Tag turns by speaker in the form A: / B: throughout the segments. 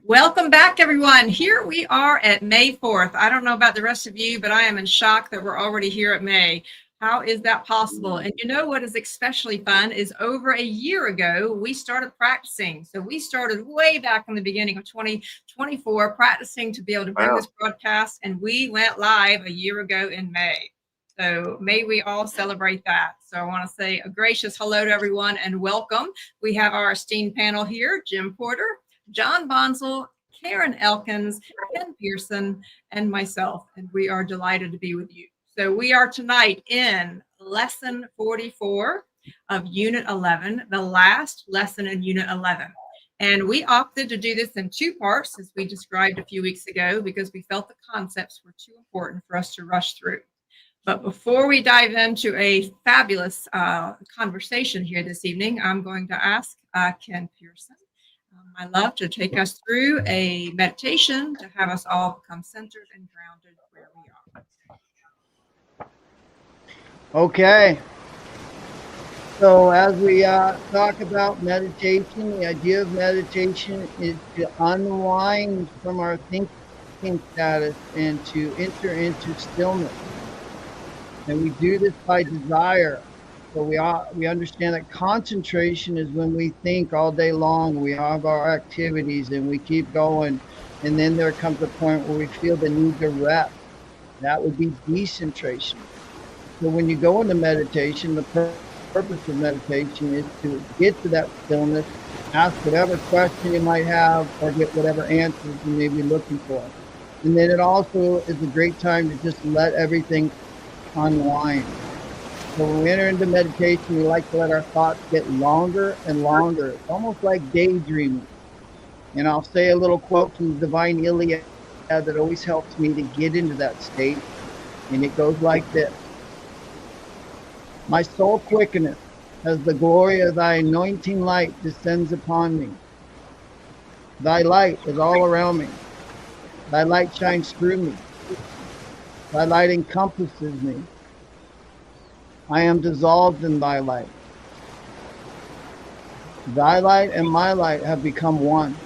A: Welcome back, everyone. Here we are at May 4th. I don't know about the rest of you, but I am in shock that we're already here at May. How is that possible? And you know what is especially fun is over a year ago, we started practicing. So we started way back in the beginning of 2024 practicing to be able to bring this broadcast, and we went live a year ago in May. So may we all celebrate that. So I want to say a gracious hello to everyone and welcome. We have our esteemed panel here, Jim Porter, John Bonsall, Karen Elkins, Ken Pearson, and myself, and we are delighted to be with you. So we are tonight in lesson 44 of Unit 11, the last lesson in Unit 11. And we opted to do this in two parts, as we described a few weeks ago, because we felt the concepts were too important for us to rush through. But before we dive into a fabulous conversation here this evening, I'm going to ask Ken Pearson, my love, to take us through a meditation to have us all become centered and grounded where we
B: are. Okay. So as we talk about meditation, the idea of meditation is to unwind from our thinking status and to enter into stillness. And we do this by desire. So we understand that concentration is when we think all day long, we have our activities and we keep going. And then there comes a point where we feel the need to rest. That would be decentration. So when you go into meditation, the purpose of meditation is to get to that stillness, ask whatever question you might have, or get whatever answers you may be looking for. And then it also is a great time to just let everything unwind. So when we enter into meditation, we like to let our thoughts get longer and longer. It's almost like daydreaming. And I'll say a little quote from the Divine Iliad that always helps me to get into that state. And it goes like this. My soul quickeneth as the glory of thy anointing light descends upon me. Thy light is all around me. Thy light shines through me. Thy light encompasses me. I am dissolved in thy light. Thy light and my light have become one.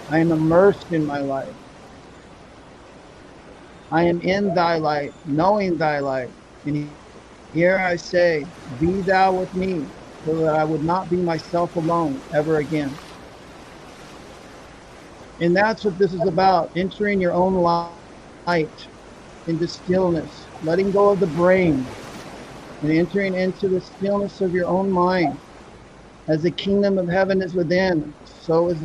B: I am immersed in my light. I am in thy light, knowing thy light. And here I say, be thou with me, so that I would not be myself alone ever again. And that's what this is about, entering your own light into stillness, letting go of the brain, and entering into the stillness of your own mind. As the kingdom of heaven is within, so is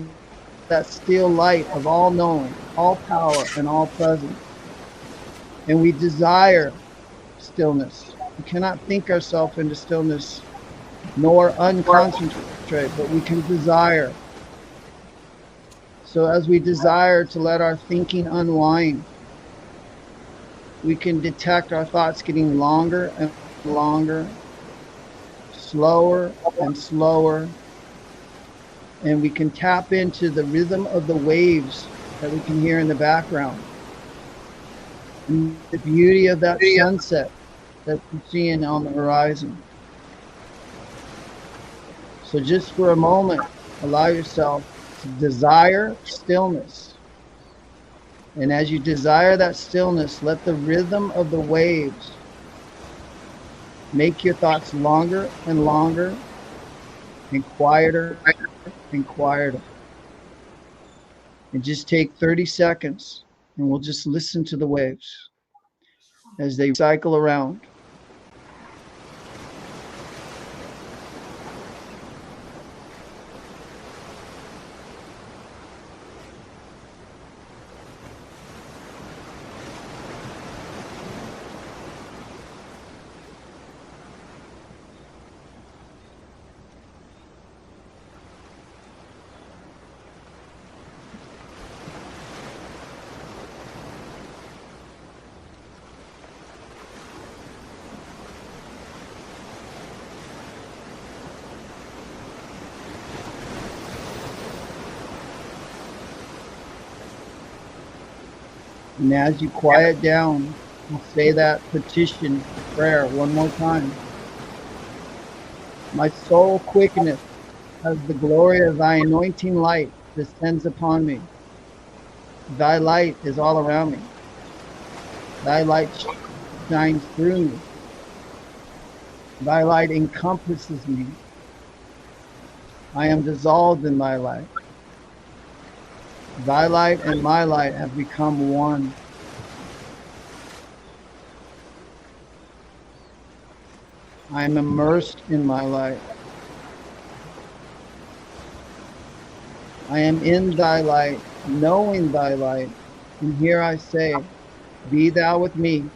B: that still light of all knowing, all power, and all presence. And we desire stillness. We cannot think ourselves into stillness, nor unconcentrate, but we can desire. So as we desire to let our thinking unwind, we can detect our thoughts getting longer and longer, slower and slower, and we can tap into the rhythm of the waves that we can hear in the background, and the beauty of that sunset that you're seeing on the horizon. So just for a moment, allow yourself to desire stillness. And as you desire that stillness, let the rhythm of the waves make your thoughts longer and longer and quieter and quieter. And just take 30 seconds and we'll just listen to the waves as they cycle around. And as you quiet down, you say that petition prayer one more time. My soul quickeneth as the glory of thy anointing light descends upon me. Thy light is all around me. Thy light shines through me. Thy light encompasses me. I am dissolved in thy light. Thy light and my light have become one. I am immersed in my light. I am in thy light, knowing thy light. And here I say, be thou with me,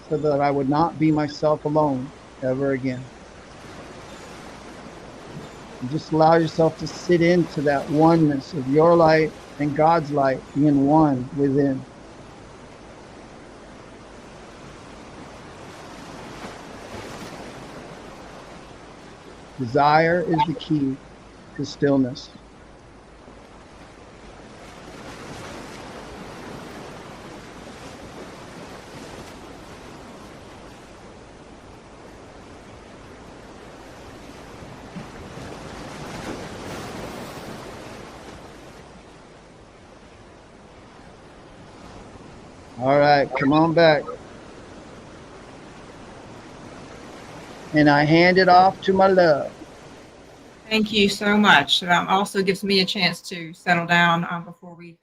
B: so that I would not be myself alone ever again. And just allow yourself to sit into that oneness of your light and God's light being one within. Desire is the key to stillness. All right, come on back. And I hand it off to my love.
A: Thank you so much. Also gives me a chance to settle down before we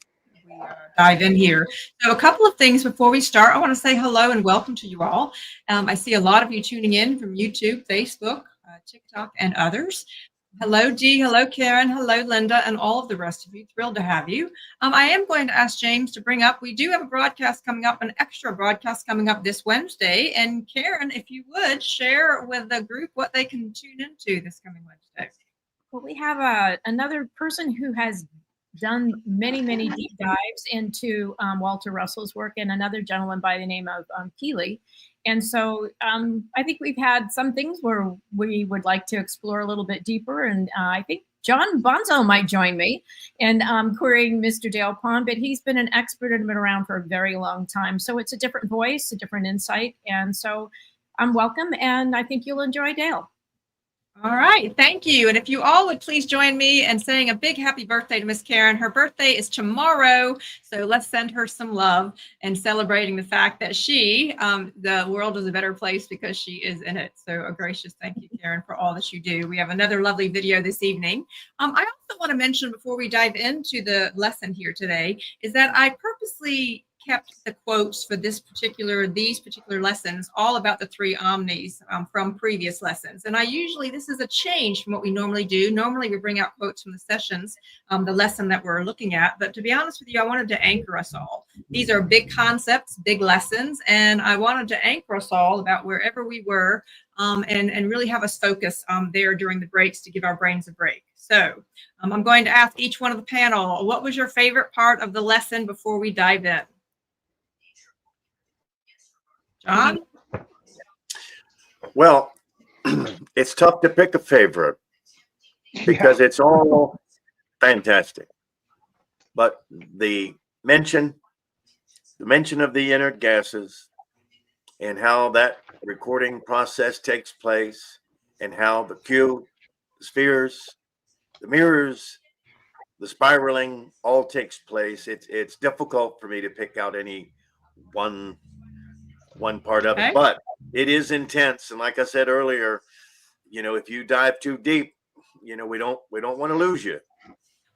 A: dive in here. So a couple of things before we start. I want to say hello and welcome to you all. I see a lot of you tuning in from YouTube, Facebook, TikTok, and others. Hello, Dee. Hello, Karen. Hello, Linda, and all of the rest of you. Thrilled to have you. I am going to ask James to bring up, we do have a broadcast coming up, an extra broadcast coming up this Wednesday. And Karen, if you would, share with the group what they can tune into this coming Wednesday.
C: Well, we have another person who has done many, many deep dives into Walter Russell's work, and another gentleman by the name of Keeley. And so I think we've had some things where we would like to explore a little bit deeper. And I think John Bonzo might join me in querying Mr. Dale Pond, but he's been an expert and been around for a very long time. So it's a different voice, a different insight. And so I'm welcome, and I think you'll enjoy Dale.
A: All right, thank you. And if you all would please join me in saying a big happy birthday to Miss Karen. Her birthday is tomorrow, so let's send her some love and celebrating the fact that she, the world is a better place because she is in it. So a gracious thank you, Karen, for all that you do. We have another lovely video this evening. I also want to mention before we dive into the lesson here today is that I purposely kept the quotes for these particular lessons all about the three omnis from previous lessons. And this is a change from what we normally do. Normally we bring out quotes from the sessions, the lesson that we're looking at. But to be honest with you, I wanted to anchor us all. These are big concepts, big lessons, and I wanted to anchor us all about wherever we were and really have us focus there during the breaks to give our brains a break. So I'm going to ask each one of the panel, what was your favorite part of the lesson before we dive in? John?
D: Well, it's tough to pick a favorite because it's all fantastic. But the mention of the inert gases and how that recording process takes place and how the cube, the spheres, the mirrors, the spiraling all takes place. It's difficult for me to pick out any one part of it, but it is intense. And like I said earlier, if you dive too deep, we don't want to lose you.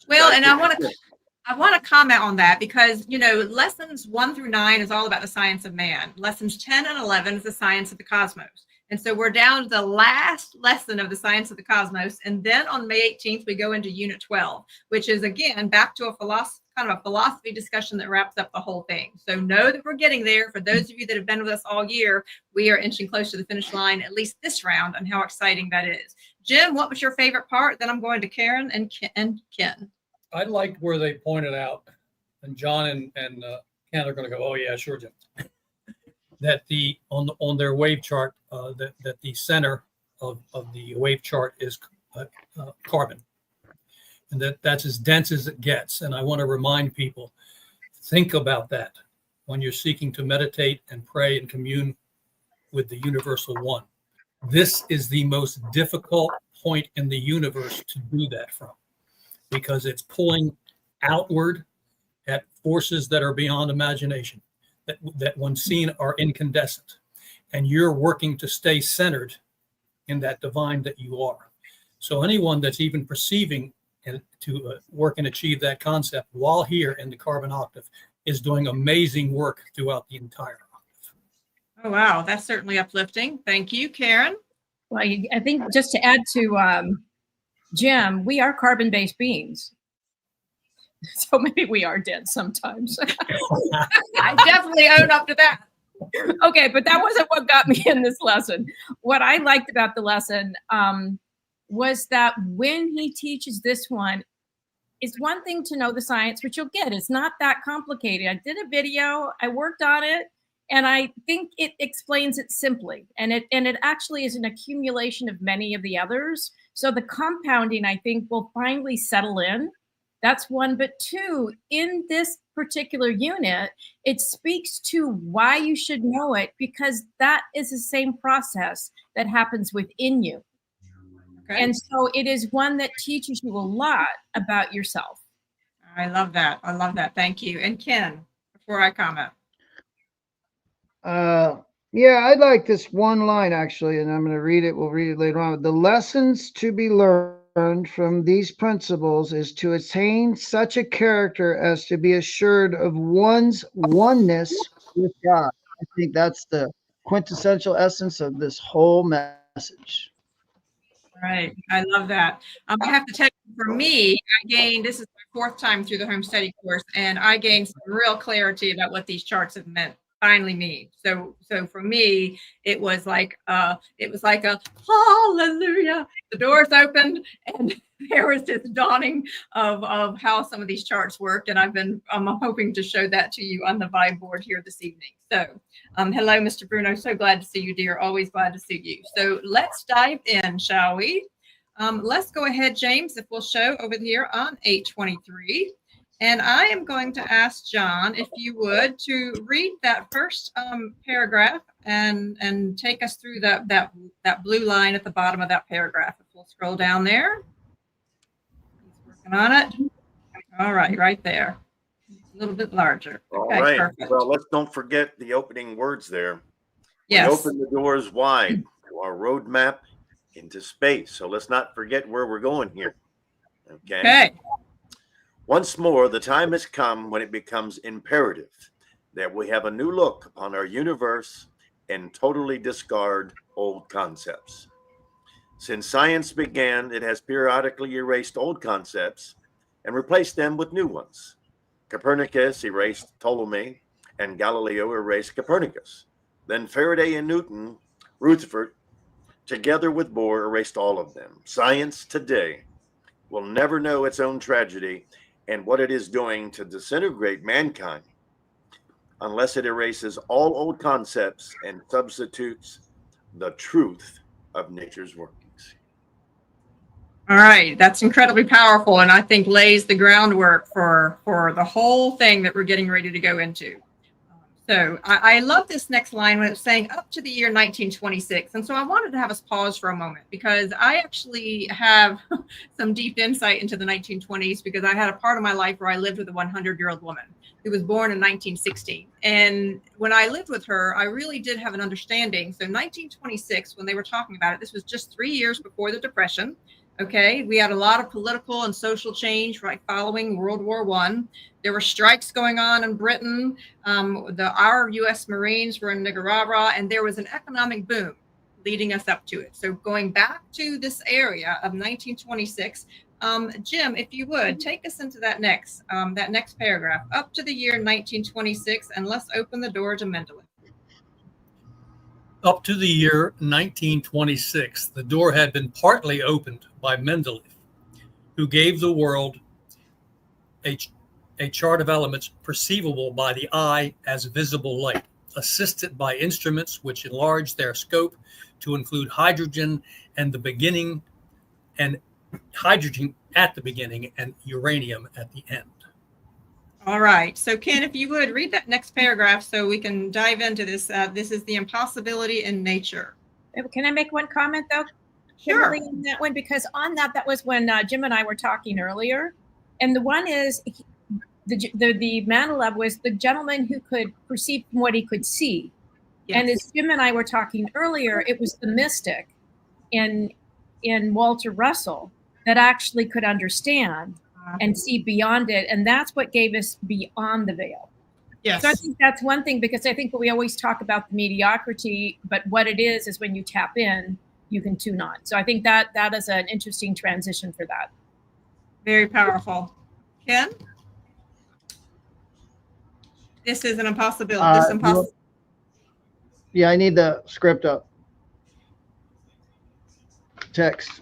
A: Well, and I want to comment on that because, lessons 1 through 9 is all about the science of man. Lessons 10 and 11 is the science of the cosmos. And so we're down to the last lesson of the science of the cosmos. And then on May 18th, we go into unit 12, which is, again, back to a philosophy discussion that wraps up the whole thing. So know that we're getting there. For those of you that have been with us all year, we are inching close to the finish line, at least this round, and how exciting that is. Jim, what was your favorite part? Then I'm going to Karen and Ken.
E: I liked where they pointed out, and John and Ken are going to go, oh, yeah, sure, Jim, that on their wave chart, that the center of the wave chart is carbon. And that's as dense as it gets. And I want to remind people, think about that when you're seeking to meditate and pray and commune with the universal one. This is the most difficult point in the universe to do that from, because it's pulling outward at forces that are beyond imagination, that when seen are incandescent. And you're working to stay centered in that divine that you are. So anyone that's even perceiving and to work and achieve that concept while here in the carbon octave is doing amazing work throughout the entire octave.
A: Oh, wow. That's certainly uplifting. Thank you, Karen.
C: Well, I think just to add to Jim, we are carbon-based beings. So maybe we are dead sometimes.
A: I definitely own up to that.
C: Okay, but that wasn't what got me in this lesson. What I liked about the lesson was that when he teaches this one, it's one thing to know the science, which you'll get. It's not that complicated. I did a video, I worked on it, and I think it explains it simply. And it actually is an accumulation of many of the others. So the compounding, I think, will finally settle in. That's one. But two, in this particular unit, it speaks to why you should know it, because that is the same process that happens within you. Okay. And so it is one that teaches you a lot about yourself.
A: I love that. I love that. Thank you. And Ken, before I comment.
B: Yeah, I'd like this one line actually, and I'm going to read it. We'll read it later on. The lessons to be learned from these principles is to attain such a character as to be assured of one's oneness with God. I think that's the quintessential essence of this whole message.
A: Right. I love that. I have to tell you, for me, this is my 4th time through the home study course, and I gained some real clarity about what these charts have meant. Finally mean. So for me, it was like a hallelujah. The doors opened and there was this dawning of how some of these charts worked. And I'm hoping to show that to you on the vibe board here this evening. So hello, Mr. Bruno. So glad to see you, dear. Always glad to see you. So let's dive in, shall we? Let's go ahead, James, if we'll show over here on 823. And I am going to ask John, if you would, to read that first paragraph and take us through that blue line at the bottom of that paragraph. If we'll scroll down there. He's working on it. All right, right there. A little bit larger.
D: Okay, all right. Perfect. Well, let's don't forget the opening words there.
A: Yes.
D: We open the doors wide to our roadmap into space. So let's not forget where we're going here. Okay. Once more, the time has come when it becomes imperative that we have a new look upon our universe and totally discard old concepts. Since science began, it has periodically erased old concepts and replaced them with new ones. Copernicus erased Ptolemy, and Galileo erased Copernicus. Then Faraday and Newton, Rutherford, together with Bohr, erased all of them. Science today will never know its own tragedy and what it is doing to disintegrate mankind unless it erases all old concepts and substitutes the truth of nature's workings.
A: All right, that's incredibly powerful, and I think lays the groundwork for the whole thing that we're getting ready to go into. So I love this next line when it's saying up to the year 1926. And so I wanted to have us pause for a moment, because I actually have some deep insight into the 1920s, because I had a part of my life where I lived with a 100-year-old woman who was born in 1916. And when I lived with her, I really did have an understanding. So 1926, when they were talking about it, this was just 3 years before the Depression. Okay, we had a lot of political and social change right following World War I. There were strikes going on in Britain. Our U.S. Marines were in Nicaragua, and there was an economic boom leading us up to it. So going back to this area of 1926, Jim, if you would, take us into that next paragraph, up to the year 1926, and let's open the door to Mendeleev.
E: Up to the year 1926, the door had been partly opened by Mendeleev, who gave the world a chart of elements perceivable by the eye as visible light, assisted by instruments which enlarged their scope to include hydrogen and hydrogen at the beginning and uranium at the end.
A: All right. So, Ken, if you would read that next paragraph so we can dive into this. This is the impossibility in nature.
C: Can I make one comment, though?
A: Sure.
C: On that one, because on that was when Jim and I were talking earlier. And the one is the Manilev was the gentleman who could perceive from what he could see.
A: Yes.
C: And as Jim and I were talking earlier, it was the mystic in Walter Russell that actually could understand and see beyond it. And that's what gave us Beyond the Veil.
A: Yes.
C: So I think that's one thing, because I think we always talk about the mediocrity, but what it is when you tap in, you can tune on. So I think that is an interesting transition for that.
A: Very powerful. Ken? This is an impossibility.
B: Yeah, I need the script up. Text.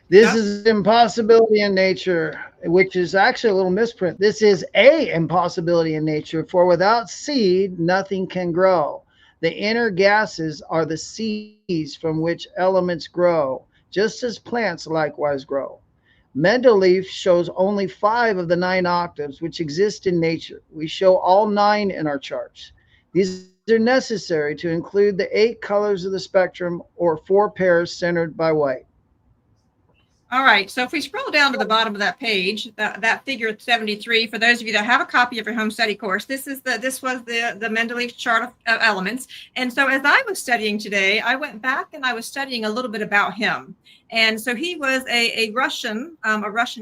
B: This is impossibility in nature, which is actually a little misprint. This is a impossibility in nature, for without seed, nothing can grow. The inner gases are the seeds from which elements grow, just as plants likewise grow. Mendeleev shows only 5 of the 9 octaves which exist in nature. We show all 9 in our charts. These are necessary to include the 8 colors of the spectrum, or 4 pairs centered by white.
A: All right, so if we scroll down to the bottom of that page, that figure 73, for those of you that have a copy of your home study course, this was the Mendeleev chart of elements. And so as I was studying today, I went back and I was studying a little bit about him. And so he was a Russian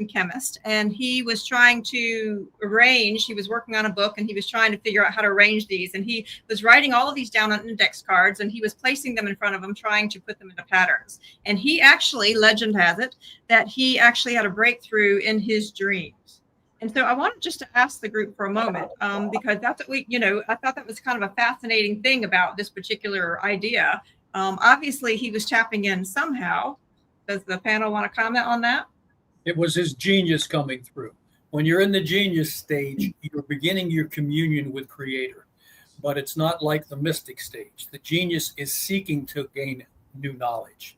A: chemist, and he was trying to arrange, he was working on a book, and he was trying to figure out how to arrange these. And he was writing all of these down on index cards, and he was placing them in front of him, trying to put them into patterns. And he actually, legend has it, that he actually had a breakthrough in his dreams. And so I wanted just to ask the group for a moment, because that's what we, I thought that was kind of a fascinating thing about this particular idea. Obviously, he was tapping in somehow. Does the panel want to comment on that?
E: It was his genius coming through. When you're in the genius stage, you're beginning your communion with Creator, but it's not like the mystic stage. The genius is seeking to gain new knowledge.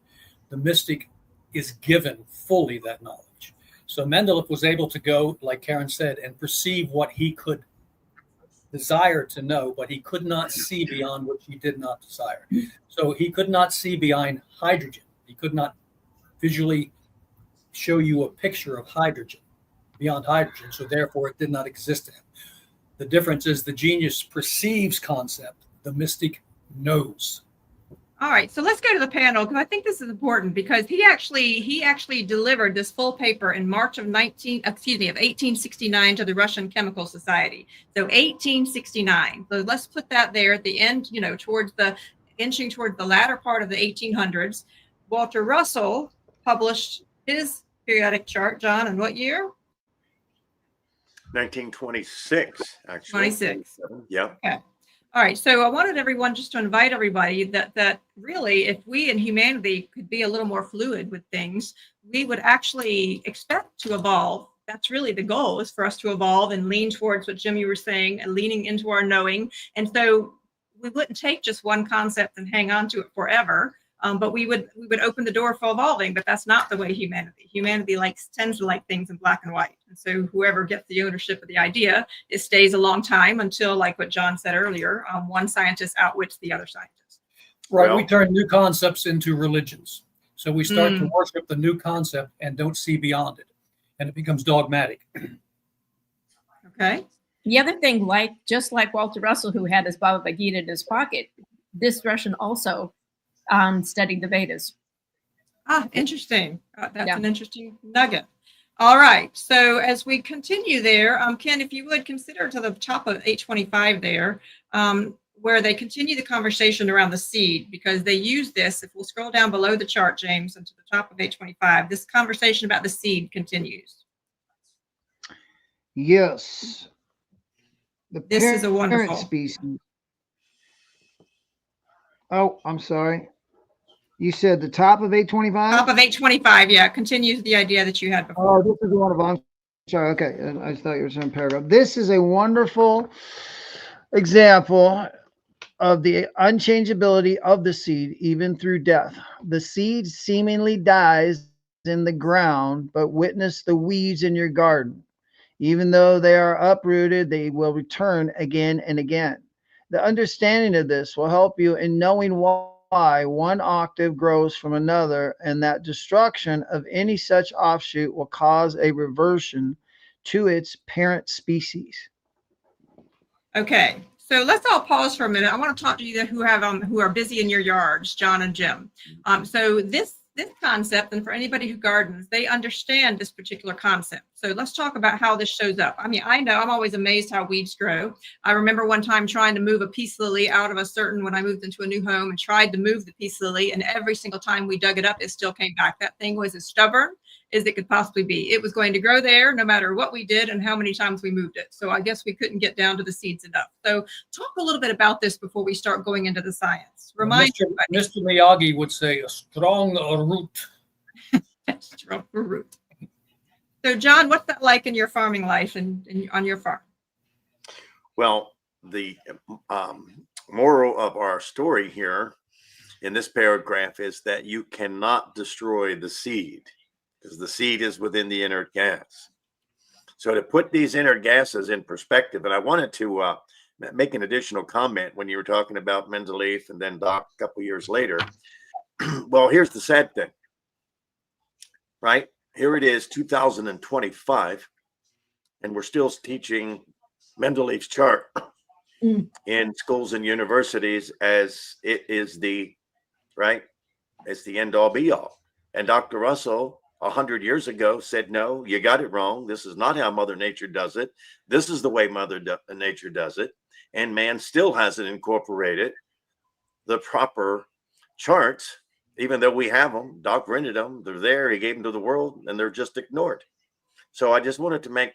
E: The mystic is given fully that knowledge. So Mendeleev was able to go, like Karen said, and perceive what he could desire to know, but he could not see beyond what he did not desire. So he could not see beyond hydrogen. He could not visually show you a picture of hydrogen, beyond hydrogen. So therefore it did not exist to him. The difference is the genius perceives concept, the mystic knows.
A: All right, so let's go to the panel, because I think this is important, because he actually delivered this full paper in March of 1869 to the Russian Chemical Society. So 1869. So let's put that there at the end, inching toward the latter part of the 1800s. Walter Russell published his periodic chart, John, in what year?
D: 1926, actually.
A: 26.
D: Yeah.
A: Okay. All right, so I wanted everyone just to invite everybody that really, if we in humanity could be a little more fluid with things, we would actually expect to evolve. That's really the goal, is for us to evolve and lean towards what Jim, you were saying, and leaning into our knowing. And so we wouldn't take just one concept and hang on to it forever, but we would open the door for evolving. But that's not the way humanity tends to like things in black and white. And so whoever gets the ownership of the idea, it stays a long time until, like what John said earlier, one scientist outwits the other scientist.
E: Right.
D: Well,
E: we turn new concepts into religions. So we start to worship the new concept and don't see beyond it. And it becomes dogmatic.
A: Okay.
C: The other thing, just like Walter Russell, who had his Bhagavad Gita in his pocket, this Russian also studied the Vedas.
A: Interesting. That's an interesting nugget. All right. So as we continue there, Ken, if you would consider to the top of 825 there, where they continue the conversation around the seed, because they use this. If we'll scroll down below the chart, James, and to the top of 825, this conversation about the seed continues.
B: Yes.
A: This is a wonderful
B: species. Oh, I'm sorry. You said the top of 825?
A: Top of 825, yeah. Continues the idea that you had before.
B: Oh, this is one of them. I'm sorry. Okay. I thought you were saying paragraph. This is a wonderful example of the unchangeability of the seed, even through death. The seed seemingly dies in the ground, but witness the weeds in your garden. Even though they are uprooted, they will return again and again. The understanding of this will help you in knowing why one octave grows from another, and that destruction of any such offshoot will cause a reversion to its parent species.
A: Okay, so let's all pause for a minute. I want to talk to you who are busy in your yards, John and Jim. So this concept, and for anybody who gardens, they understand this particular concept. So let's talk about how this shows up. I mean, I know I'm always amazed how weeds grow. I remember one time trying to move a peace lily out of when I moved into a new home and tried to move the peace lily, and every single time we dug it up, it still came back. That thing was as stubborn as it could possibly be. It was going to grow there no matter what we did and how many times we moved it. So I guess we couldn't get down to the seeds enough. So talk a little bit about this before we start going into the science. Remind
E: Mr. Miyagi would say a strong root.
A: Strong root. So John, what's that like in your farming life and on your farm?
D: Well, the moral of our story here in this paragraph is that you cannot destroy the seed, because the seed is within the inert gas. So to put these inert gases in perspective, and I wanted to make an additional comment when you were talking about Mendeleev and then Doc a couple years later. Well, here's the sad thing, right? Here it is, 2025, and we're still teaching Mendeleev's chart in schools and universities as it is it's the end all be all. And Dr. Russell 100 years ago said, no, you got it wrong. This is not how Mother Nature does it. This is the way Mother Nature does it. And man still hasn't incorporated the proper charts, even though we have them. Doc rented them. They're there. He gave them to the world, and they're just ignored. So I just wanted to make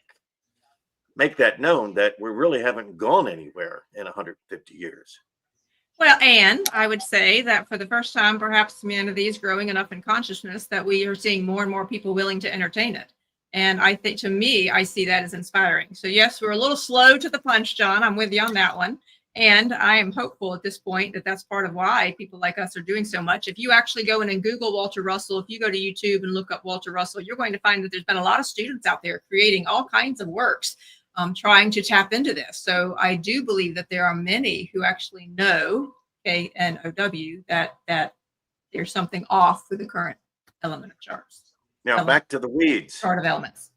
D: that known that we really haven't gone anywhere in 150 years.
A: Well, and I would say that for the first time, perhaps humanity is growing enough in consciousness that we are seeing more and more people willing to entertain it. And I think, to me, I see that as inspiring. So yes, we're a little slow to the punch, John. I'm with you on that one. And I am hopeful at this point that that's part of why people like us are doing so much. If you actually go in and Google Walter Russell, if you go to YouTube and look up Walter Russell, you're going to find that there's been a lot of students out there creating all kinds of works trying to tap into this. So I do believe that there are many who actually know, KNOW, that there's something off with the current element of charts.
D: Now back to the weeds.
A: Chart of elements.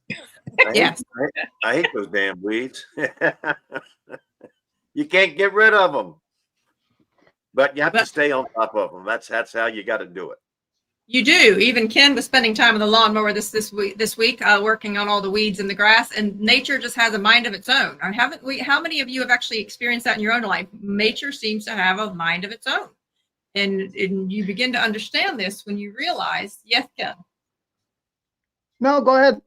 D: Yes. I hate those damn weeds. You can't get rid of them, but you have to stay on top of them. That's how you got to do it.
A: You do. Even Ken was spending time on the lawnmower this week, working on all the weeds in the grass. And nature just has a mind of its own. How many of you have actually experienced that in your own life? Nature seems to have a mind of its own, and you begin to understand this when you realize. Yes, Ken.
B: No, go ahead.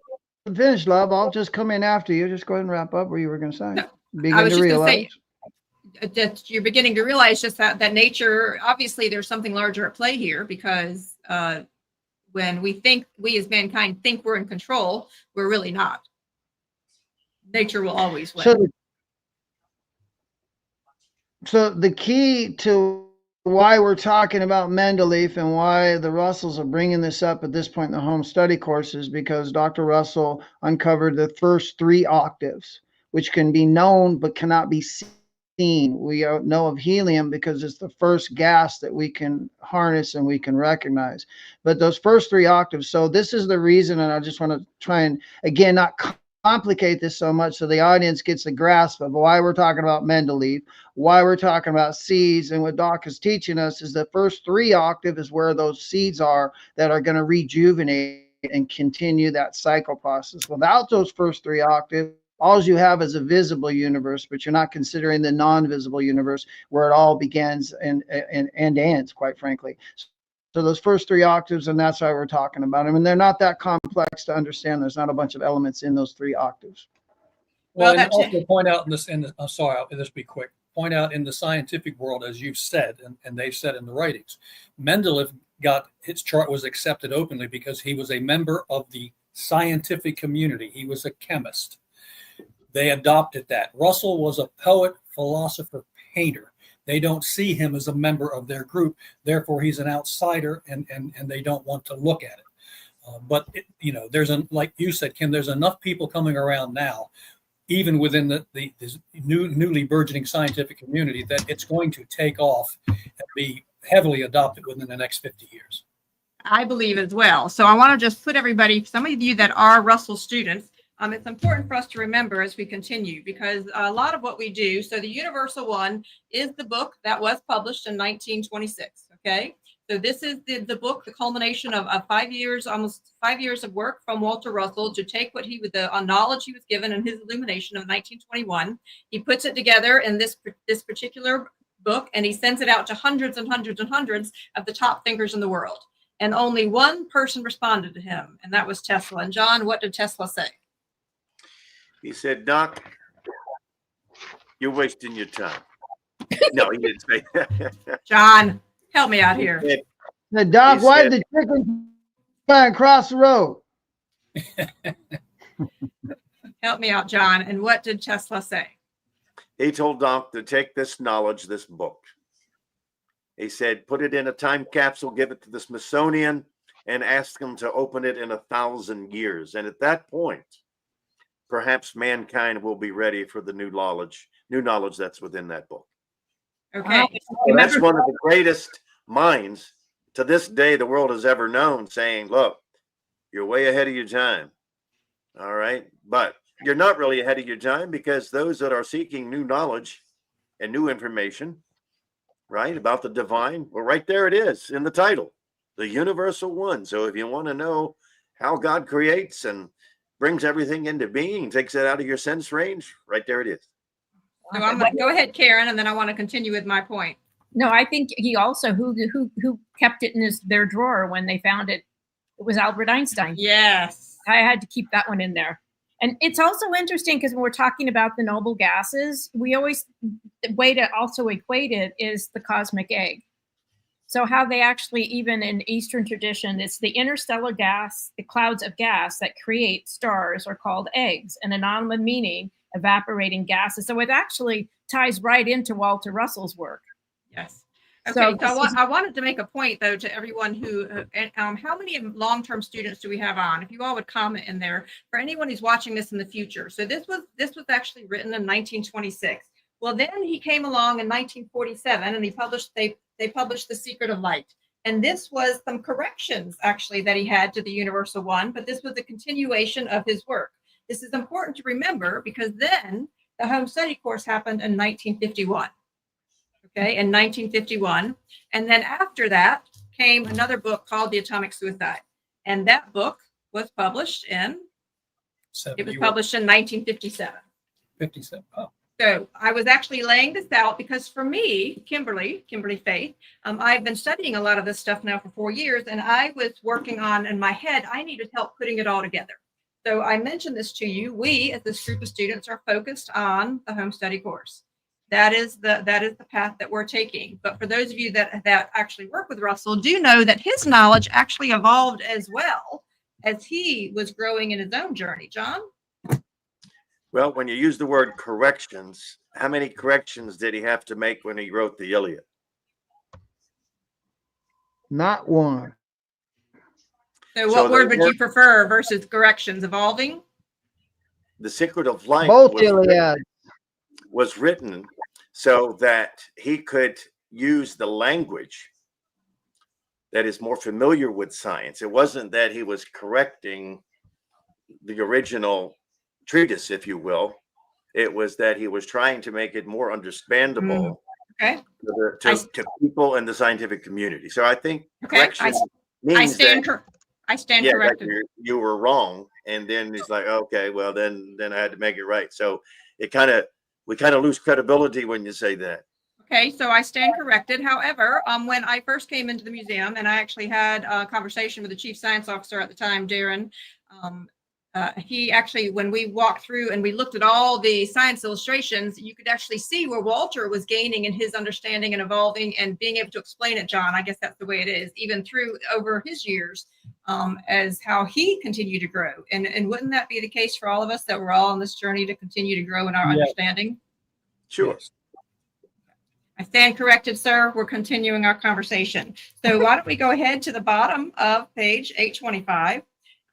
B: Finish, love. I'll just come in after you. Just go ahead and wrap up what you were going to say.
A: No,
B: begin to realize.
A: That you're beginning to realize just that nature, obviously there's something larger at play here, because when we as mankind think we're in control, we're really not. Nature will always win.
B: So the key to why we're talking about Mendeleev and why the Russells are bringing this up at this point in the home study course is because Dr. Russell uncovered the first 3 octaves, which can be known but cannot be seen. We know of helium because it's the first gas that we can harness and we can recognize. But those first 3 octaves, so this is the reason, and I just want to try and, again, not complicate this so much so the audience gets a grasp of why we're talking about Mendeleev, why we're talking about seeds, and what Doc is teaching us is the first 3 octave is where those seeds are that are going to rejuvenate and continue that cycle process. Without those first 3 octaves, all you have is a visible universe, but you're not considering the non-visible universe where it all begins and ends, quite frankly. So those first 3 octaves, and that's why we're talking about them. And they're not that complex to understand. There's not a bunch of elements in those 3 octaves.
E: Well, and also point out in this, I'm sorry, I'll just be quick. Point out in the scientific world, as you've said, and they've said in the writings, Mendeleev his chart was accepted openly because he was a member of the scientific community. He was a chemist. They adopted that. Russell was a poet, philosopher, painter. They don't see him as a member of their group. Therefore, he's an outsider, and they don't want to look at it. But there's like you said, Kim, there's enough people coming around now, even within this newly burgeoning scientific community, that it's going to take off and be heavily adopted within the next 50 years.
A: I believe as well. So I want to just put everybody, some of you that are Russell students, It's important for us to remember as we continue, because a lot of what we do, so the universal one is the book that was published in 1926. Okay. So this is the book, the culmination of 5 years, almost 5 years of work from Walter Russell to take what he was, the knowledge he was given in his illumination of 1921. He puts it together in this particular book, and he sends it out to hundreds and hundreds and hundreds of the top thinkers in the world. And only one person responded to him, and that was Tesla. And John, what did Tesla say?
D: He said, Doc, you're wasting your time. No, he didn't say that.
A: John, help me out here.
B: The Doc, why did the chicken fly across the road?
A: Help me out, John. And what did Tesla say?
D: He told Doc to take this knowledge, this book. He said, put it in a time capsule, give it to the Smithsonian, and ask them to open it in 1,000 years. And at that point, perhaps mankind will be ready for the new knowledge that's within that book.
A: Okay.
D: So that's one of the greatest minds to this day the world has ever known, saying, look, you're way ahead of your time. All right. But you're not really ahead of your time, because those that are seeking new knowledge and new information, right, about the divine, well, right there it is in the title, the universal one. So if you want to know how God creates and brings everything into being, takes it out of your sense range, right there it is.
A: So I'm going to go ahead, Karen, and then I want to continue with my point.
C: No, I think he also who kept it in their drawer when they found it. It was Albert Einstein.
A: Yes,
C: I had to keep that one in there. And it's also interesting because when we're talking about the noble gases, we always, the way to also equate it is the cosmic egg. So how they actually, even in Eastern tradition, it's the interstellar gas, the clouds of gas that create stars are called eggs, and anonymous meaning evaporating gases. So it actually ties right into Walter Russell's work.
A: Yes. Okay, so I wanted to make a point, though, to everyone who, how many long-term students do we have on? If you all would comment in there, for anyone who's watching this in the future. So this was actually written in 1926. Well, then he came along in 1947, and they published The Secret of Light. And this was some corrections, actually, that he had to the Universal One, but this was a continuation of his work. This is important to remember, because then the home study course happened in 1951. Okay, in 1951. And then after that came another book called The Atomic Suicide. And that book was published in, it was published in 1957.
E: 57. Oh.
A: So I was actually laying this out because for me, Kimberly Faith, I've been studying a lot of this stuff now for 4 years, and I was working on, in my head, I needed help putting it all together. So I mentioned this to you. We, as this group of students, are focused on the home study course. That is the path that we're taking. But for those of you that actually work with Russell, do know that his knowledge actually evolved as well as he was growing in his own journey. John?
D: Well, when you use the word corrections, how many corrections did he have to make when he wrote the Iliad?
B: Not one.
A: So what word would you prefer versus corrections? Evolving? The
D: Secret of Light
B: both Iliads
D: was written so that he could use the language that is more familiar with science. It wasn't that he was correcting the original treatise, if you will. It was that he was trying to make it more understandable to people in the scientific community. So I think correction means
A: I stand corrected.
D: You were wrong, and then he's like, okay, well then I had to make it right. So we kind of lose credibility when you say that.
A: Okay, so I stand corrected. However, when I first came into the museum, and I actually had a conversation with the chief science officer at the time, Darren, he actually, when we walked through and we looked at all the science illustrations, you could actually see where Walter was gaining in his understanding and evolving and being able to explain it, John. I guess that's the way it is, even through over his years, as how he continued to grow. And wouldn't that be the case for all of us, that we're all on this journey to continue to grow in our understanding?
D: Sure.
A: I stand corrected, sir. We're continuing our conversation. So why don't we go ahead to the bottom of page 825,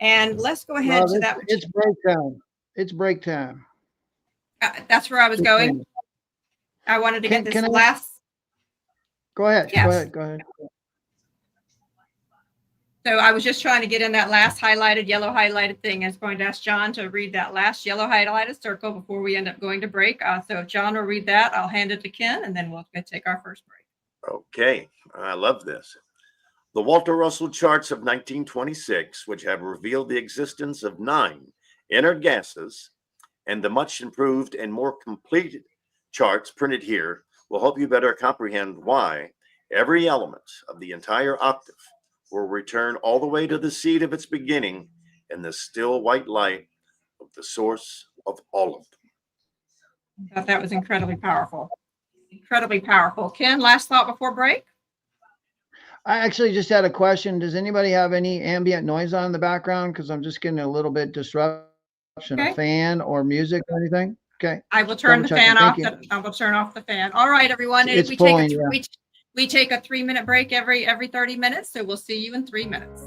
A: and let's go ahead to that.
B: It's break time. It's break time.
A: That's where I was going. I wanted to get this last.
B: Go ahead.
A: Yes.
B: Go ahead.
A: So I was just trying to get in that last highlighted, yellow highlighted thing. I was going to ask John to read that last yellow highlighted circle before we end up going to break. So if John will read that, I'll hand it to Ken, and then we'll go take our first break.
D: Okay, I love this. The Walter Russell charts of 1926, which have revealed the existence of 9 inner gases, and the much improved and more complete charts printed here will help you better comprehend why every element of the entire octave will return all the way to the seed of its beginning in the still white light of the source of all of them.
A: I thought that was incredibly powerful. Incredibly powerful. Ken, last thought before break?
B: I actually just had a question. Does anybody have any ambient noise on in the background? Because I'm just getting a little bit disruption,
A: Okay.
B: a fan or music or anything. Okay.
A: I will turn the fan off. I will turn off the fan. All right, everyone.
B: It's pulling,
A: We take a 3-minute break every 30 minutes. So we'll see you in 3 minutes.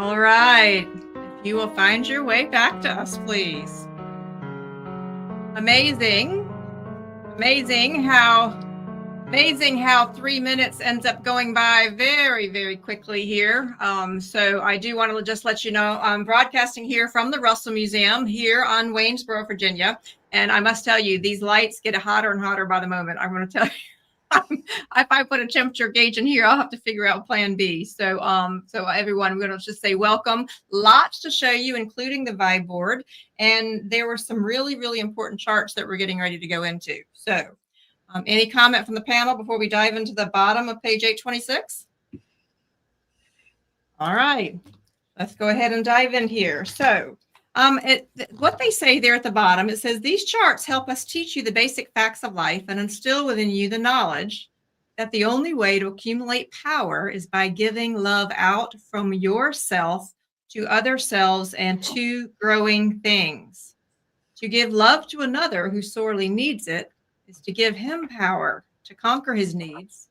A: All right. If you will find your way back to us, please. Amazing. Amazing how 3 minutes ends up going by very, very quickly here. So I do want to just let you know, I'm broadcasting here from the Russell Museum here on Waynesboro, Virginia. And I must tell you, these lights get hotter and hotter by the moment. I'm going to tell you. If I put a temperature gauge in here, I'll have to figure out plan B. So everyone, we're going to just say welcome. Lots to show you, including the vibe board. And there were some really, really important charts that we're getting ready to go into. So any comment from the panel before we dive into the bottom of page 826? All right, let's go ahead and dive in here. So what they say there at the bottom, it says, these charts help us teach you the basic facts of life and instill within you the knowledge that the only way to accumulate power is by giving love out from yourself to other selves and to growing things. To give love to another who sorely needs it is to give him power to conquer his needs.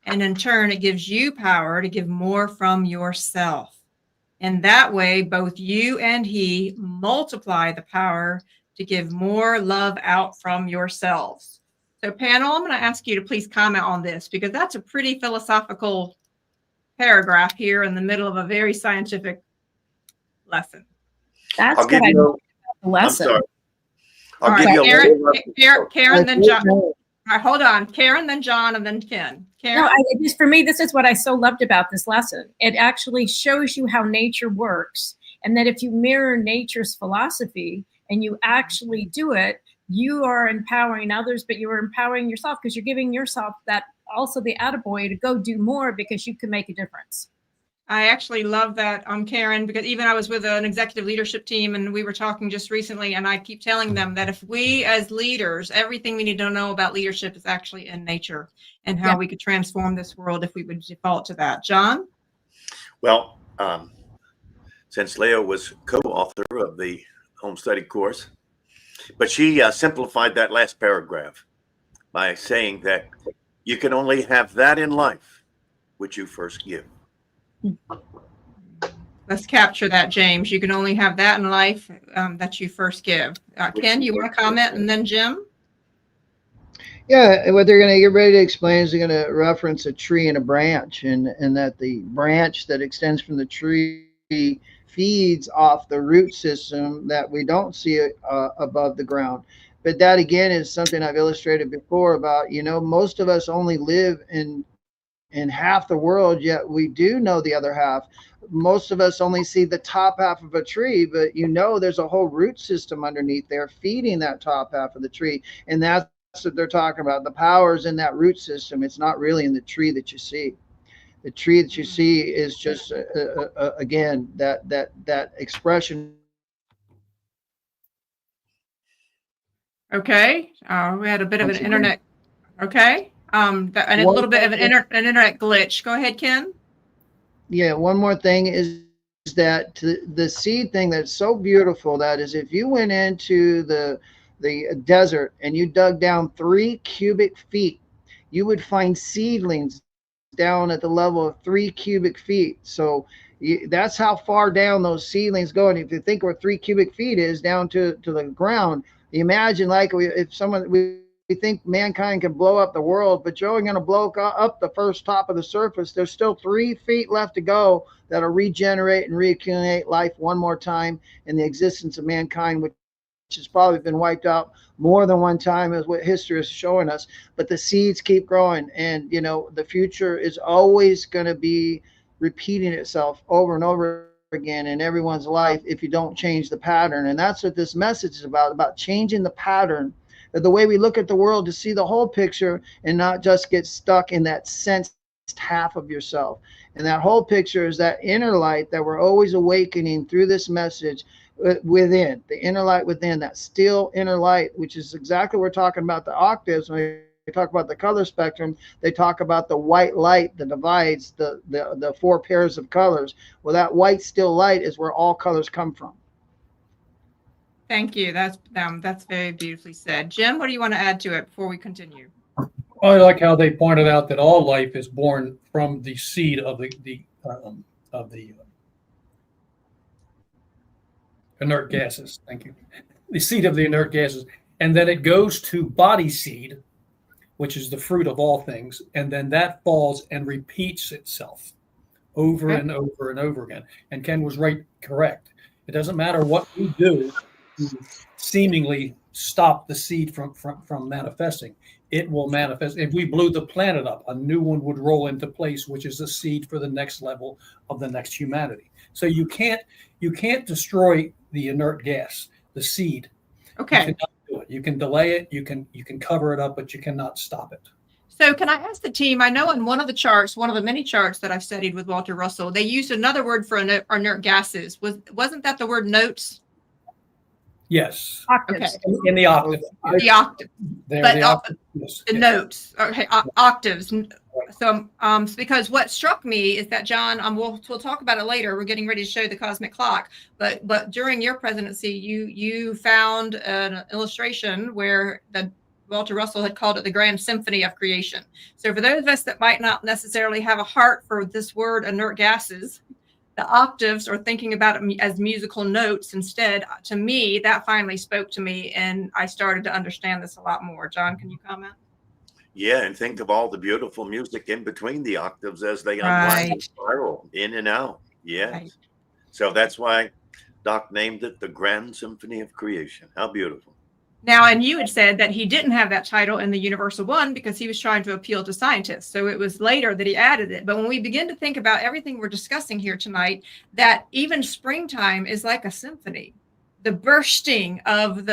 A: And in turn, it gives you power to give more from yourself. And that way, both you and he multiply the power to give more love out from yourselves. So panel, I'm going to ask you to please comment on this, because that's a pretty philosophical paragraph here in the middle of a very scientific lesson.
C: That's
D: I'll give
C: what I
D: you.
C: love about the
D: I'm
C: lesson.
D: sorry.
A: All
D: I'll give
A: right,
D: you a
A: Karen, then John. All right, hold on. Karen, then John, and then Ken. Karen?
C: No, just for me, this is what I so loved about this lesson. It actually shows you how nature works, and that if you mirror nature's philosophy and you actually do it, you are empowering others, but you are empowering yourself, because you're giving yourself that also the attaboy to go do more, because you can make a difference.
A: I actually love that, Karen, because even I was with an executive leadership team and we were talking just recently, and I keep telling them that if we as leaders, everything we need to know about leadership is actually in nature, and how we could transform this world if we would default to that. John?
D: Well, since Leo was co-author of the home study course, but she simplified that last paragraph by saying that you can only have that in life which you first give.
A: Let's capture that, James. You can only have that in life that you first give. Ken, you want to comment, and then Jim?
B: Yeah, what they're going to get ready to explain is they're going to reference a tree and a branch, and that the branch that extends from the tree feeds off the root system that we don't see above the ground. But that, again, is something I've illustrated before about, most of us only live in half the world, yet we do know the other half. Most of us only see the top half of a tree, but there's a whole root system underneath there feeding that top half of the tree. And that's what they're talking about. The power's in that root system. It's not really in the tree that you see. The tree that you see is just again that expression.
A: Okay. We had a bit of an internet. Okay. And a little bit of an internet glitch. Go ahead, Ken.
B: Yeah, one more thing is that the seed thing that's so beautiful, that is, if you went into the desert and you dug down 3 cubic feet, you would find seedlings down at the level of 3 cubic feet. So that's how far down those seedlings go. And if you think where 3 cubic feet is down to the ground, imagine we think mankind can blow up the world, but you're only going to blow up the first top of the surface. There's still 3 feet left to go that'll regenerate and reaccumulate life one more time in the existence of mankind, which has probably been wiped out more than one time, is what history is showing us. But the seeds keep growing, and the future is always going to be repeating itself over and over again in everyone's life if you don't change the pattern. And that's what this message is about changing the pattern, the way we look at the world, to see the whole picture and not just get stuck in that sensed half of yourself. And that whole picture is that inner light that we're always awakening through this message within, the inner light within, that still inner light, which is exactly what we're talking about the octaves. When we talk about the color spectrum, they talk about the white light that divides the 4 pairs of colors. Well, that white still light is where all colors come from.
A: Thank you. That's very beautifully said. Jim, what do you want to add to it before we continue?
E: I like how they pointed out that all life is born from the seed of the inert gases. Thank you. The seed of the inert gases, and then it goes to body seed, which is the fruit of all things, and then that falls and repeats itself over and over and over again. And Ken was correct. It doesn't matter what we do to seemingly stop the seed from manifesting. It will manifest. If we blew the planet up, a new one would roll into place, which is the seed for the next level of the next humanity. So you can't destroy the inert gas, the seed.
A: Okay.
E: You cannot do it. You can delay it. You can cover it up, but you cannot stop it.
A: So can I ask the team, I know in one of the many charts that I've studied with Walter Russell, they used another word for inert gases. Wasn't that the word notes?
E: Yes.
C: Octaves.
A: Okay.
E: In the octave.
A: The octave,
E: They're
A: but
E: the octave. Yes.
A: the
E: Yes.
A: notes, okay, octaves. So, because what struck me is that John, we'll talk about it later. We're getting ready to show the cosmic clock, but during your presidency, you found an illustration where Walter Russell had called it the Grand Symphony of Creation. So, for those of us that might not necessarily have a heart for this word, inert gases, the octaves, or thinking about it as musical notes instead, to me, that finally spoke to me, and I started to understand this a lot more. John, can you comment?
D: Yeah, and think of all the beautiful music in between the octaves as they unwind
A: Right.
D: and spiral in and out. Yes.
A: Right.
D: So that's why Doc named it the Grand Symphony of Creation. How beautiful.
A: Now, and you had said that he didn't have that title in the Universal One because he was trying to appeal to scientists. So it was later that he added it. But when we begin to think about everything we're discussing here tonight, that even springtime is like a symphony. The bursting of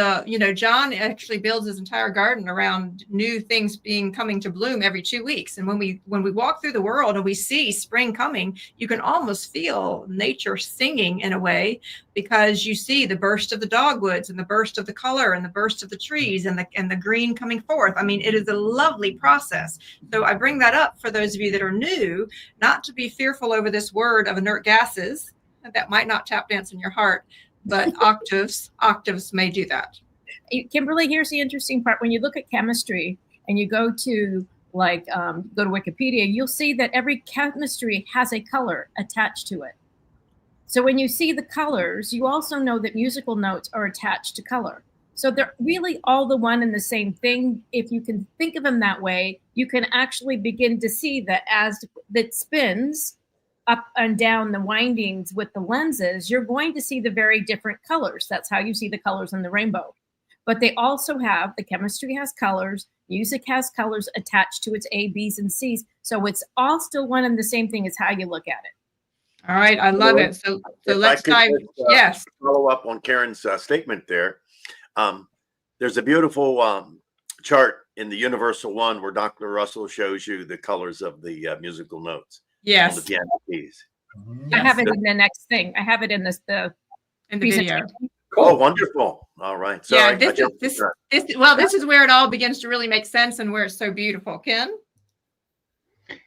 A: John actually builds his entire garden around new things coming to bloom every 2 weeks. And when we walk through the world and we see spring coming, you can almost feel nature singing in a way, because you see the burst of the dogwoods and the burst of the color and the burst of the trees and the green coming forth. I mean, it is a lovely process. So I bring that up for those of you that are new, not to be fearful over this word of inert gases that might not tap dance in your heart, but octaves may do that.
C: Kimberly, here's the interesting part. When you look at chemistry and you go to go to Wikipedia, you'll see that every chemistry has a color attached to it. So when you see the colors, you also know that musical notes are attached to color. So they're really all the one and the same thing. If you can think of them that way, you can actually begin to see that as it spins up and down the windings with the lenses, you're going to see the very different colors. That's how you see the colors in the rainbow. But they also have, the chemistry has colors, music has colors attached to its A, B's, and C's. So it's all still one and the same thing as how you look at it.
A: All right, I love it. So let's dive. Yes.
D: Follow up on Karen's statement there. There's a beautiful chart in the Universal One where Dr. Russell shows you the colors of the musical notes.
A: Yes.
D: On the piano keys.
C: I have it in the next thing. I have it in the
A: video.
D: Cool. Oh, wonderful. All right. Sorry,
A: yeah, this is where it all begins to really make sense and where it's so beautiful. Ken?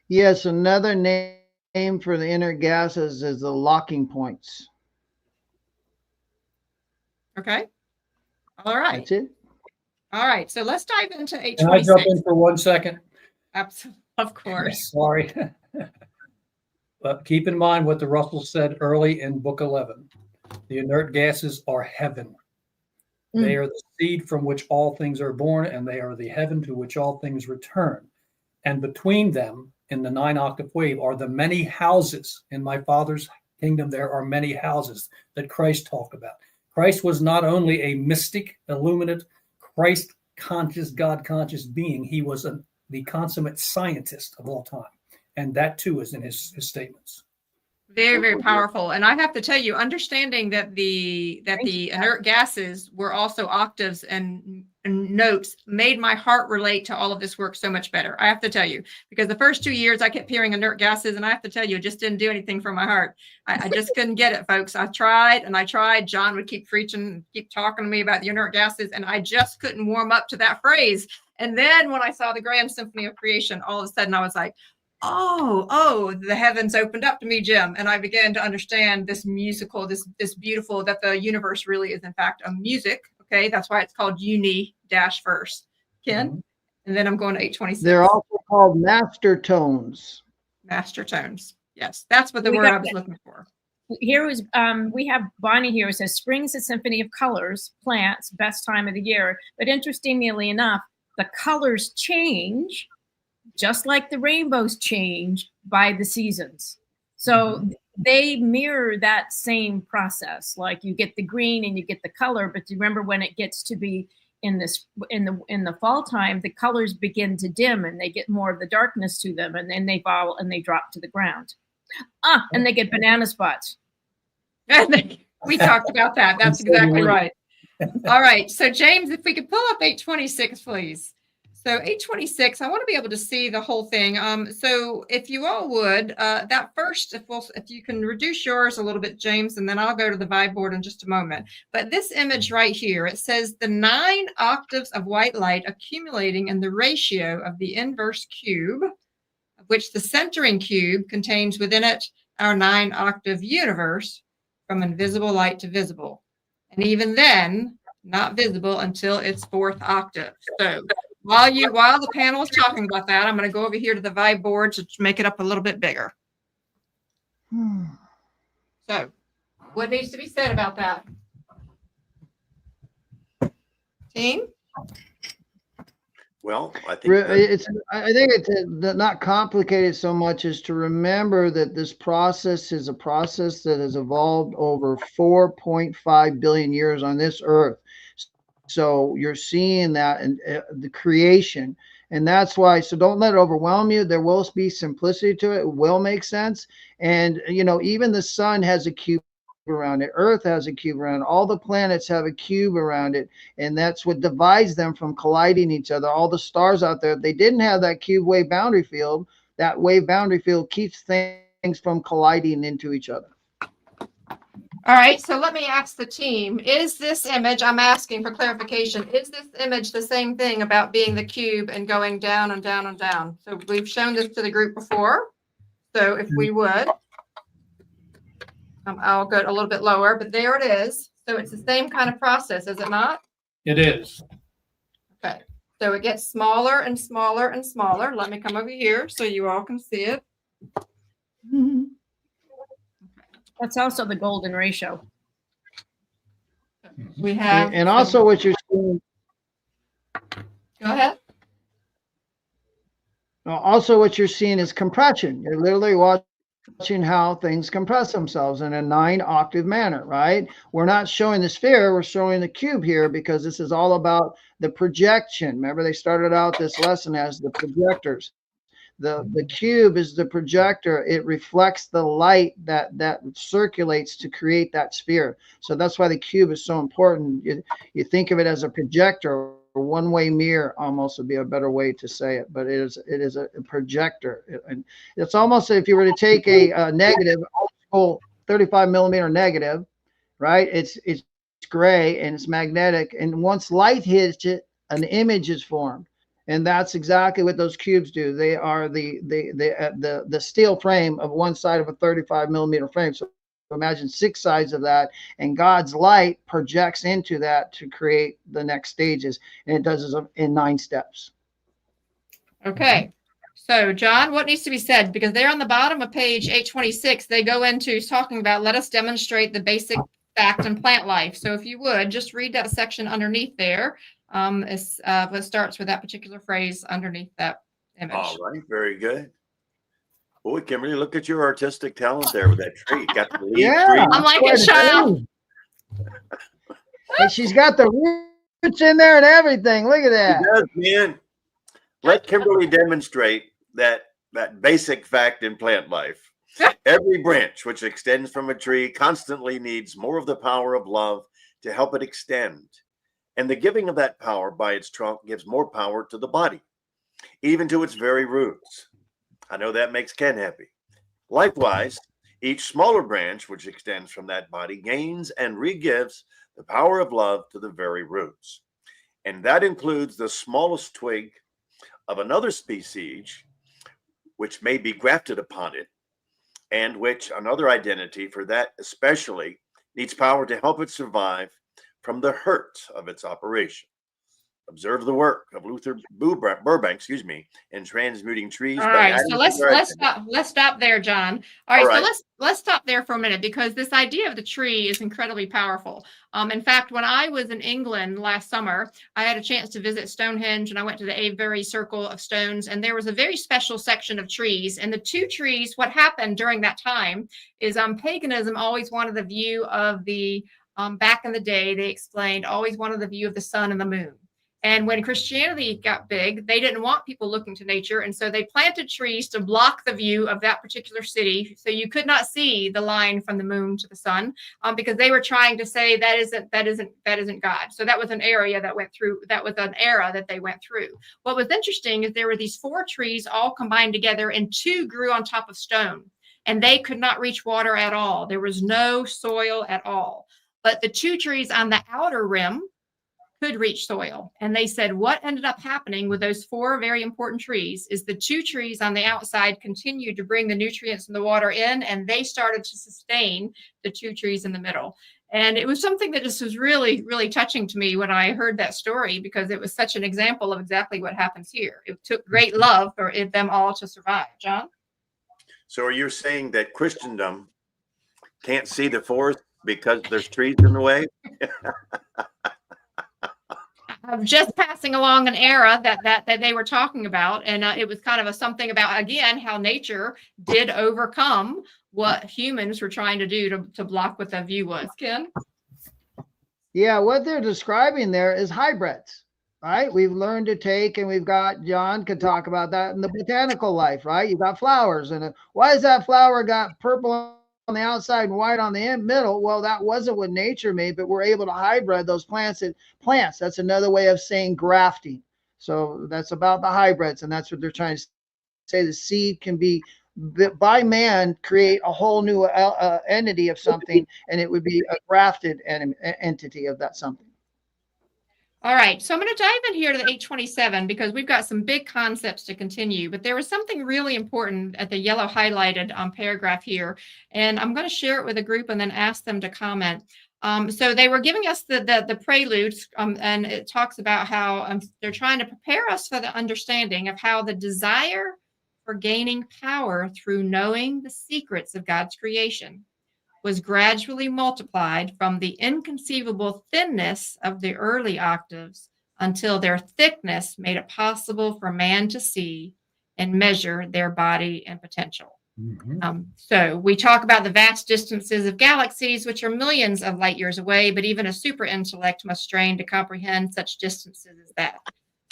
B: Yes, another name for the inert gases is the locking points.
A: Okay. All right.
B: That's it.
A: All right. So let's dive into H26.
E: Can I jump in for 1 second?
A: Absolutely. Of course.
E: Sorry. But keep in mind what the Russell said early in book 11. The inert gases are heaven. They are the seed from which all things are born, and they are the heaven to which all things return. And between them, in the 9-octave wave, are the many houses. In my Father's kingdom, there are many houses that Christ talked about. Christ was not only a mystic, illuminate, Christ-conscious, God-conscious being. He was the consummate scientist of all time. And that, too, is in his statements.
A: Very, very powerful. And I have to tell you, understanding that the inert gases were also octaves and notes made my heart relate to all of this work so much better. I have to tell you, because the first 2 years I kept hearing inert gases, and I have to tell you, it just didn't do anything for my heart. I just couldn't get it, folks. I tried and I tried. John would keep preaching, keep talking to me about the inert gases, and I just couldn't warm up to that phrase. And then when I saw the Grand Symphony of Creation, all of a sudden I was like, oh, the heavens opened up to me, Jim. And I began to understand this musical, this beautiful, that the universe really is in fact a music. Okay. That's why it's called uni-verse. Ken? Mm-hmm. And then I'm going to 826.
B: They're also called master tones.
A: Master tones. Yes. That's what the word I was looking for.
C: Here is, we have Bonnie here. It says, spring is a symphony of colors, plants, best time of the year. But interestingly enough, the colors change just like the rainbows change by the seasons. So they mirror that same process. Like you get the green and you get the color, but remember when it gets to be in the fall time, the colors begin to dim and they get more of the darkness to them, and then they fall and they drop to the ground. And they get banana spots.
A: We talked about that. That's exactly right. All right. So James, if we could pull up 826, please. So 826, I want to be able to see the whole thing. So if you all would, that first, if you can reduce yours a little bit, James, and then I'll go to the vibe board in just a moment. But this image right here, it says the 9 octaves of white light accumulating in the ratio of the inverse cube, of which the centering cube contains within it our 9 octave universe from invisible light to visible. And even then, not visible until its 4th octave. So while the panel is talking about that, I'm going to go over here to the vibe board to make it up a little bit bigger. So what needs to be said about that? Team?
D: Well, I think
B: it's not complicated so much as to remember that this process is a process that has evolved over 4.5 billion years on this earth. So you're seeing that in the creation, and that's why. So don't let it overwhelm you. There will be simplicity to it. It will make sense. And even the sun has a cube around it. Earth has a cube around it. All the planets have a cube around it, and that's what divides them from colliding each other. All the stars out there, if they didn't have that cube wave boundary field, that wave boundary field keeps things from colliding into each other.
A: All right, so let me ask the team, is this image, I'm asking for clarification, is this image the same thing about being the cube and going down and down and down? So we've shown this to the group before. So if we would, I'll go a little bit lower, but there it is. So it's the same kind of process, is it not?
E: It is.
A: Okay, so it gets smaller and smaller and smaller. Let me come over here so you all can see it.
C: That's also the golden ratio.
A: We have,
B: and also what you're seeing.
A: Go ahead.
B: Also, what you're seeing is compression. You're literally watching how things compress themselves in a 9 octave manner, right? We're not showing the sphere, we're showing the cube here because this is all about the projection. Remember, they started out this lesson as the projectors. The cube is the projector. It reflects the light that circulates to create that sphere. So that's why the cube is so important. You think of it as a projector, a one-way mirror almost would be a better way to say it, but it is a projector. And it's almost, if you were to take a negative, old school 35 millimeter negative, right? It's gray and it's magnetic, and once light hits it, an image is formed. And that's exactly what those cubes do. They are the steel frame of one side of a 35 millimeter frame. So imagine 6 sides of that, and God's light projects into that to create the next stages. And it does it in 9 steps.
A: Okay. So John, what needs to be said? Because there on the bottom of page 826, they go into talking about, let us demonstrate the basic fact in plant life. So if you would, just read that section underneath there. It starts with that particular phrase underneath that image.
D: All right, very good. Boy, Kimberly, look at your artistic talent there with that tree. Got the leaf tree.
A: I'm like a child.
B: And she's got the roots in there and everything. Look at that.
D: She does, man. Let Kimberly demonstrate that basic fact in plant life. Every branch which extends from a tree constantly needs more of the power of love to help it extend. And the giving of that power by its trunk gives more power to the body, even to its very roots. I know that makes Ken happy. Likewise, each smaller branch which extends from that body gains and re-gives the power of love to the very roots. And that includes the smallest twig of another species, which may be grafted upon it, and which another identity for that especially needs power to help it survive from the hurt of its operation. Observe the work of Luther Burbank, in transmuting trees.
A: All right, so let's stop there, John. All right, so let's stop there for a minute, because this idea of the tree is incredibly powerful. In fact, when I was in England last summer, I had a chance to visit Stonehenge, and I went to the Avebury Circle of Stones, and there was a very special section of trees. And the 2 trees, what happened during that time is paganism always wanted the view of the back in the day, they explained, always wanted the view of the sun and the moon. And when Christianity got big, they didn't want people looking to nature. And so they planted trees to block the view of that particular city. So you could not see the line from the moon to the sun, because they were trying to say that isn't God. So that was an area that went through, that was an era that they went through. What was interesting is there were these 4 trees all combined together, and 2 grew on top of stone, and they could not reach water at all. There was no soil at all. But the 2 trees on the outer rim could reach soil. And they said what ended up happening with those 4 very important trees is the 2 trees on the outside continued to bring the nutrients and the water in, and they started to sustain the 2 trees in the middle. And it was something that just was really, really touching to me when I heard that story, because it was such an example of exactly what happens here. It took great love for them all to survive. John?
D: So are you saying that Christendom can't see the forest because there's trees in the way?
A: I'm just passing along an era that they were talking about, and it was kind of something about, again, how nature did overcome what humans were trying to do to block what the view was. Ken?
B: Yeah, what they're describing there is hybrids, right? We've learned to take, and we've got, John could talk about that in the botanical life, right? You've got flowers, and why has that flower got purple on the outside and white on the middle? Well, that wasn't what nature made, but we're able to hybrid those plants. That's another way of saying grafting. So that's about the hybrids, and that's what they're trying to say. The seed can be, by man, create a whole new entity of something, and it would be a grafted entity of that something.
A: All right, so I'm going to dive in here to the 827 because we've got some big concepts to continue, but there was something really important at the yellow highlighted paragraph here, and I'm going to share it with a group and then ask them to comment. So they were giving us the preludes, and it talks about how they're trying to prepare us for the understanding of how the desire for gaining power through knowing the secrets of God's creation was gradually multiplied from the inconceivable thinness of the early octaves until their thickness made it possible for man to see and measure their body and potential. Mm-hmm. So we talk about the vast distances of galaxies, which are millions of light years away, but even a super intellect must strain to comprehend such distances as that.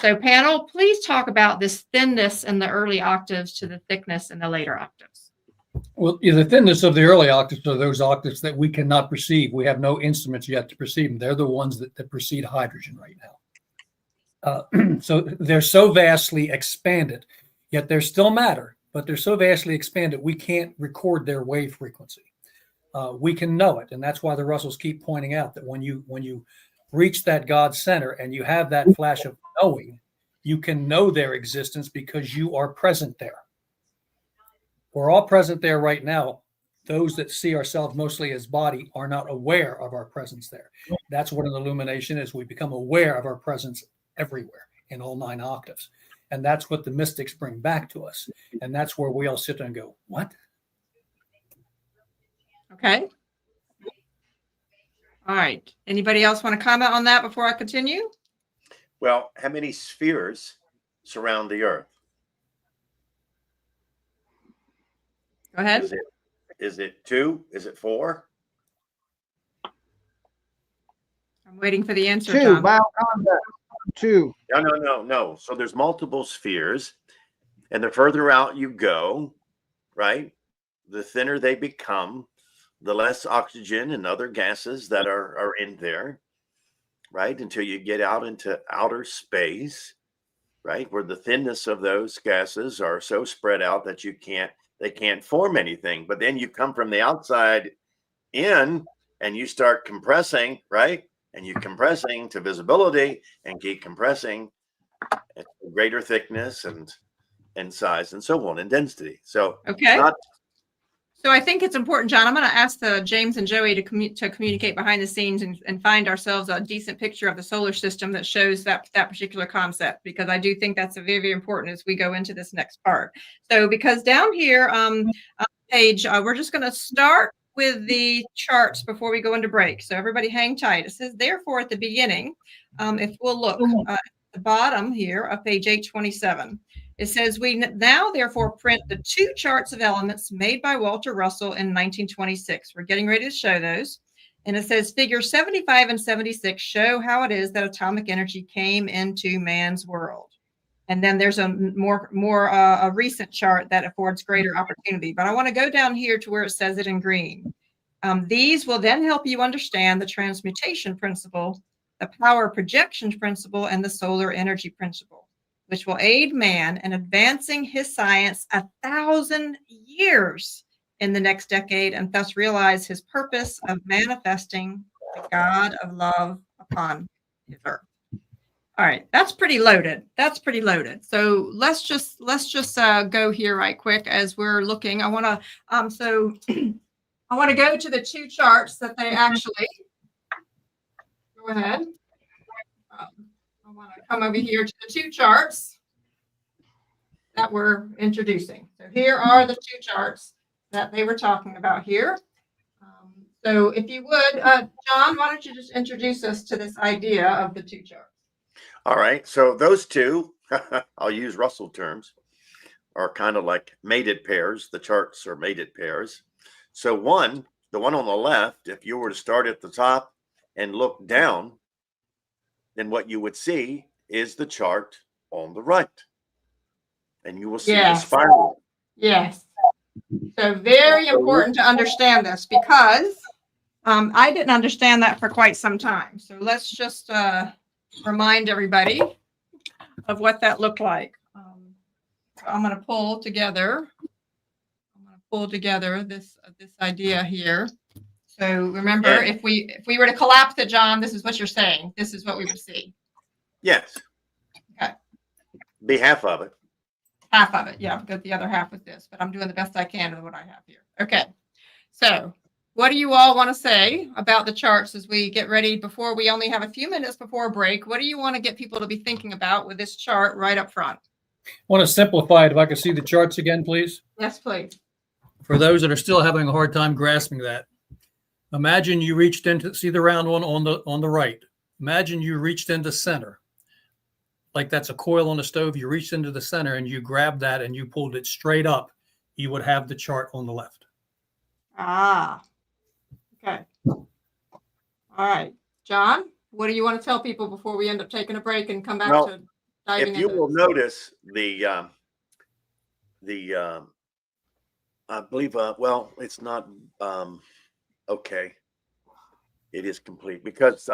A: So panel, please talk about this thinness in the early octaves to the thickness in the later octaves.
E: Well, the thinness of the early octaves are those octaves that we cannot perceive. We have no instruments yet to perceive them. They're the ones that precede hydrogen right now. So they're so vastly expanded, yet they're still matter, but they're so vastly expanded we can't record their wave frequency. We can know it, and that's why the Russells keep pointing out that when you reach that God center and you have that flash of knowing, you can know their existence because you are present there. We're all present there right now. Those that see ourselves mostly as body are not aware of our presence there. That's what an illumination is. We become aware of our presence everywhere in all 9 octaves. And that's what the mystics bring back to us. And that's where we all sit there and go, what?
A: Okay. All right. Anybody else want to comment on that before I continue?
D: Well, how many spheres surround the Earth?
A: Go ahead.
D: Is it 2? Is it 4?
A: I'm waiting for the answer,
B: 2,
A: John.
B: bioconvex. 2.
D: No. So there's multiple spheres, and the further out you go, right, the thinner they become, the less oxygen and other gases that are in there, right, until you get out into outer space, right, where the thinness of those gases are so spread out that they can't form anything. But then you come from the outside in and you start compressing, right? And you compressing to visibility and keep compressing at greater thickness and size and so on and density. So
A: okay. So I think it's important, John. I'm going to ask James and Joey to communicate behind the scenes and find ourselves a decent picture of the solar system that shows that particular concept, because I do think that's very, very important as we go into this next part. So because down here on the page, we're just going to start with the charts before we go into break. So everybody hang tight. It says, therefore, at the beginning, if we'll look at the bottom here of page 827, it says, we now therefore print the 2 charts of elements made by Walter Russell in 1926. We're getting ready to show those. And it says figure 75 and 76 show how it is that atomic energy came into man's world. And then there's a a recent chart that affords greater opportunity. But I want to go down here to where it says it in green. These will then help you understand the transmutation principle, the power projection principle, and the solar energy principle, which will aid man in advancing his science 1,000 years in the next decade, and thus realize his purpose of manifesting the God of love upon his earth. All right, that's pretty loaded. That's pretty loaded. So let's just go here right quick as we're looking. I want to I want to go to the two charts that they actually. Go ahead. I want to come over here to the two charts that we're introducing. So here are the two charts that they were talking about here. So if you would, John, why don't you just introduce us to this idea of the two charts?
D: All right. So those two, I'll use Russell terms, are kind of like mated pairs. The charts are mated pairs. So the one on the left, if you were to start at the top and look down, then what you would see is the chart on the right. And you will see the spiral.
A: Yes. So very important to understand this, because I didn't understand that for quite some time. So let's just remind everybody of what that looked like. So I'm going to pull together this idea here. So remember, if we were to collapse it, John, this is what you're saying. This is what we would see.
D: Yes.
A: Okay.
D: Be half of it.
A: Half of it, yeah, because the other half was this, but I'm doing the best I can with what I have here. Okay, so what do you all want to say about the charts as we get ready? Before we only have a few minutes before break, what do you want to get people to be thinking about with this chart right up front?
E: I want to simplify it. If I could see the charts again, please.
A: Yes, please.
E: For those that are still having a hard time grasping that, imagine you reached into, see the round one on the right. Imagine you reached into center. Like that's a coil on the stove. You reached into the center and you grabbed that and you pulled it straight up. You would have the chart on the left.
A: Ah, okay. All right. John, what do you want to tell people before we end up taking a break and come back to diving into
D: If you will notice I believe, well, it's not, okay. It is complete because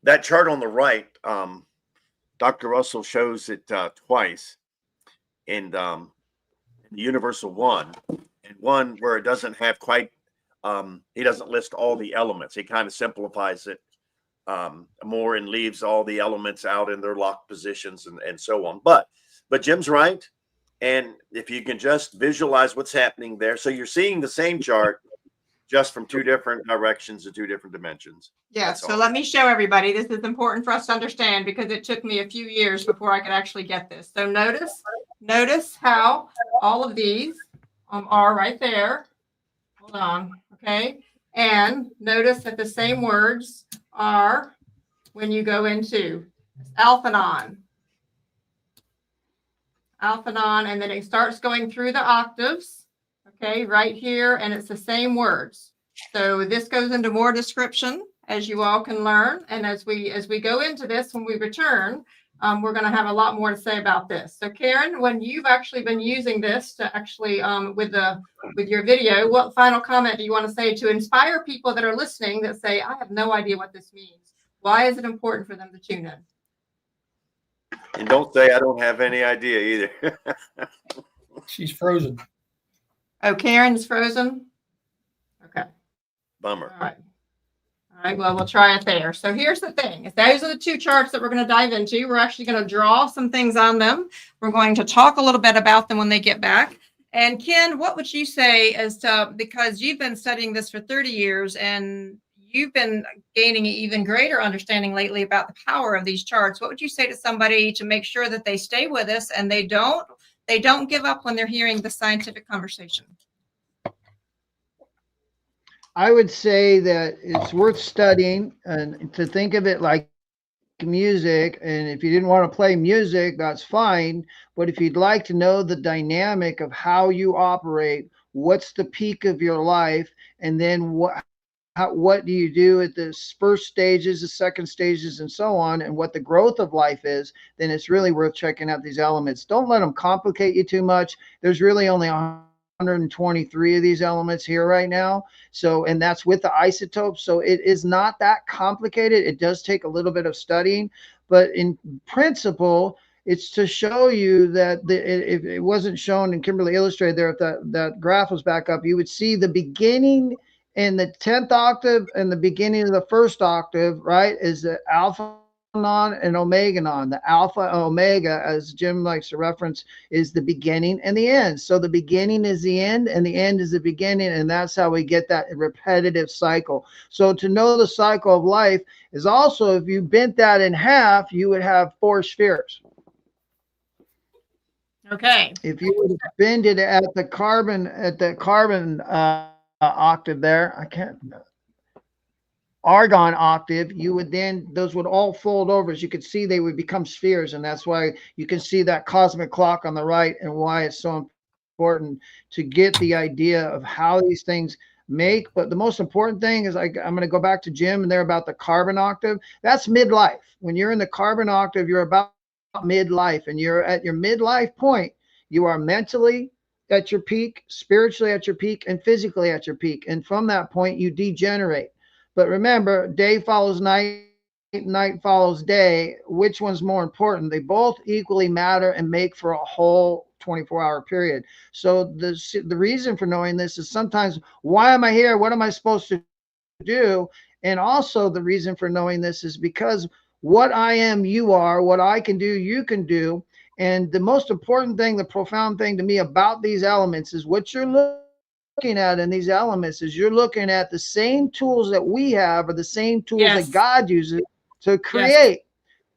D: that chart on the right, Dr. Russell shows it twice in the Universal One, and one where it doesn't have quite, he doesn't list all the elements. He kind of simplifies it more and leaves all the elements out in their locked positions and so on. But Jim's right. And if you can just visualize what's happening there. So you're seeing the same chart just from two different directions and two different dimensions.
A: Yeah, so let me show everybody. This is important for us to understand because it took me a few years before I could actually get this. So notice how all of these are right there. Hold on, okay? And notice that the same words are when you go into alphanon, and then it starts going through the octaves, okay, right here, and it's the same words. So this goes into more description, as you all can learn, and as we go into this, when we return, we're going to have a lot more to say about this. So Karen, when you've actually been using this to actually with your video, what final comment do you want to say to inspire people that are listening that say, I have no idea what this means? Why is it important for them to tune in?
D: And don't say I don't have any idea either.
E: She's frozen.
A: Oh, Karen's frozen? Okay.
D: Bummer.
A: All right, well, we'll try it there. So here's the thing. If those are the two charts that we're going to dive into. We're actually going to draw some things on them. We're going to talk a little bit about them when they get back. And Ken, what would you say as to, because you've been studying this for 30 years and you've been gaining an even greater understanding lately about the power of these charts. What would you say to somebody to make sure that they stay with us and they don't give up when they're hearing the scientific conversation?
B: I would say that it's worth studying and to think of it like music. And if you didn't want to play music, that's fine. But if you'd like to know the dynamic of how you operate, what's the peak of your life, and then what do you do at the first stages, the second stages, and so on, and what the growth of life is, then it's really worth checking out these elements. Don't let them complicate you too much. There's really only 123 of these elements here right now. So, and that's with the isotopes. So it is not that complicated. It does take a little bit of studying, but in principle, it's to show you that if it wasn't shown and Kimberly illustrated there, if that graph was back up, you would see the beginning in the 10th octave and the beginning of the first octave, right, is the alpha non and omega non. The alpha and omega, as Jim likes to reference, is the beginning and the end. So the beginning is the end and the end is the beginning, and that's how we get that repetitive cycle. So to know the cycle of life is also, if you bent that in half, you would have 4 spheres.
A: Okay.
B: If you would bend it at the carbon octave there, I can't, argon octave, you would then, those would all fold over. As you could see, they would become spheres, and that's why you can see that cosmic clock on the right and why it's so important to get the idea of how these things make. But the most important thing is, I'm going to go back to Jim and there about the carbon octave. That's midlife. When you're in the carbon octave, you're about midlife, and you're at your midlife point. You are mentally at your peak, spiritually at your peak, and physically at your peak. And from that point, you degenerate. But remember, day follows night, night follows day. Which one's more important? They both equally matter and make for a whole 24-hour period. So the reason for knowing this is sometimes, why am I here? What am I supposed to do? And also the reason for knowing this is because what I am, you are. What I can do, you can do. And the most important thing, the profound thing to me about these elements is what you're looking at in these elements is you're looking at the same tools that we have, or the same tools
A: Yes.
B: that God uses to create.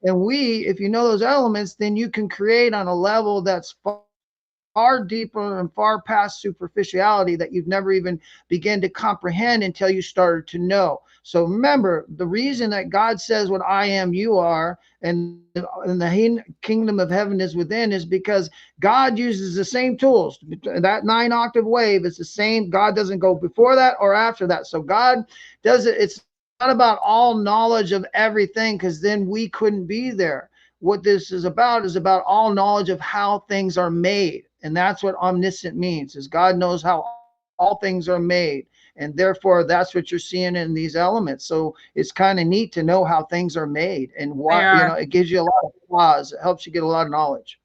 B: Yes. And if you know those elements, then you can create on a level that's far deeper and far past superficiality that you've never even begun to comprehend until you started to know. So remember, the reason that God says what I am, you are, and the kingdom of heaven is within, is because God uses the same tools. That 9-octave wave is the same. God doesn't go before that or after that. So God does it. It's not about all knowledge of everything, because then we couldn't be there. What this is about all knowledge of how things are made. And that's what omniscient means, is God knows how all things are made. And therefore, that's what you're seeing in these elements. So it's kind of neat to know how things are made, and what, it gives you a lot of flaws. It helps you get a lot of knowledge.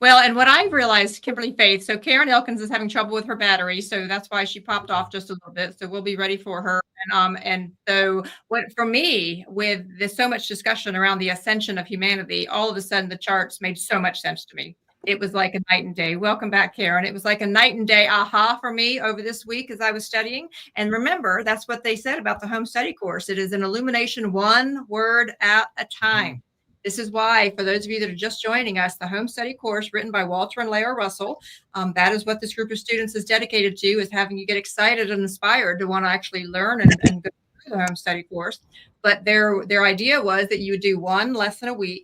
A: Well, and what I've realized, Kimberly Faith, so Karen Elkins is having trouble with her battery, so that's why she popped off just a little bit. So we'll be ready for her. And so what for me, with this so much discussion around the ascension of humanity, all of a sudden the charts made so much sense to me. It was like a night and day. Welcome back, Karen. It was like a night and day aha for me over this week as I was studying. And remember, that's what they said about the home study course. It is an illumination, one word at a time. This is why, for those of you that are just joining us, the home study course written by Walter and Lara Russell, that is what this group of students is dedicated to, is having you get excited and inspired to want to actually learn and go through the home study course. But their idea was that you would do one lesson a week,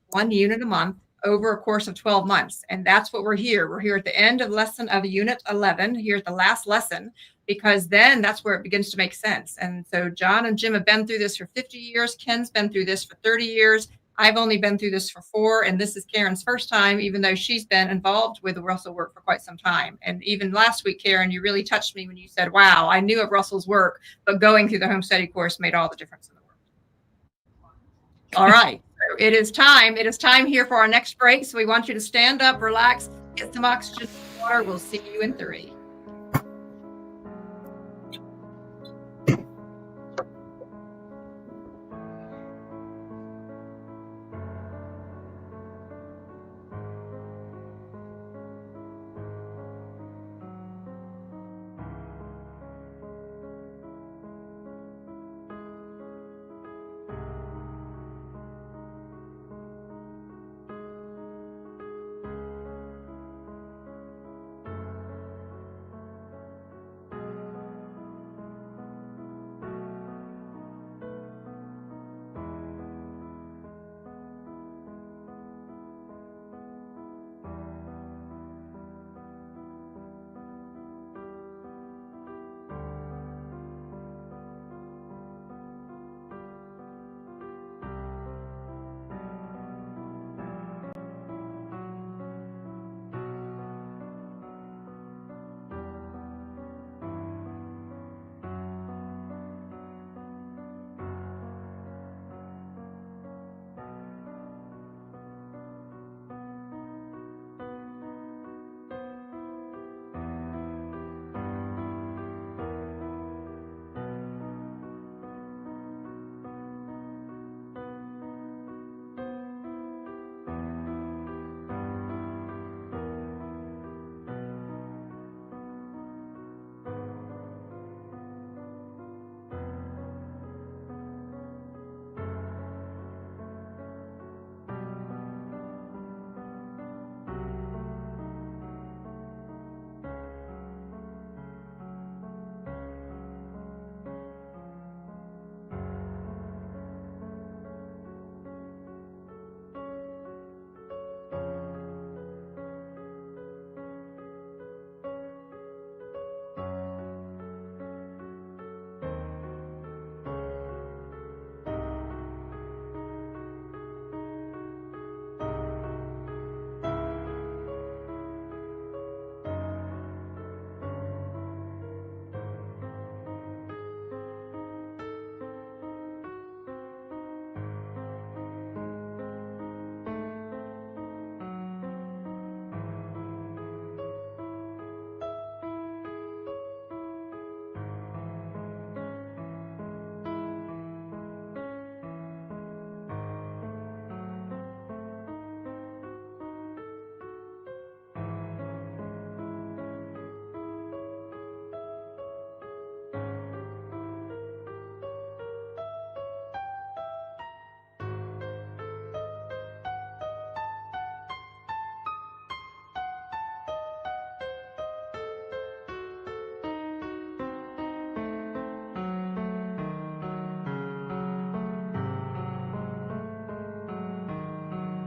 A: one unit a month, over a course of 12 months. And that's what we're here. We're here at the end of unit 11, here at the last lesson, because then that's where it begins to make sense. And so John and Jim have been through this for 50 years. Ken's been through this for 30 years. I've only been through this for 4, and this is Karen's first time, even though she's been involved with the Russell work for quite some time. And even last week, Karen, you really touched me when you said, wow, I knew of Russell's work, but going through the home study course made all the difference in the world. All right. So it is time. It is time here for our next break. So we want you to stand up, relax, get some oxygen, water. We'll see you in 3.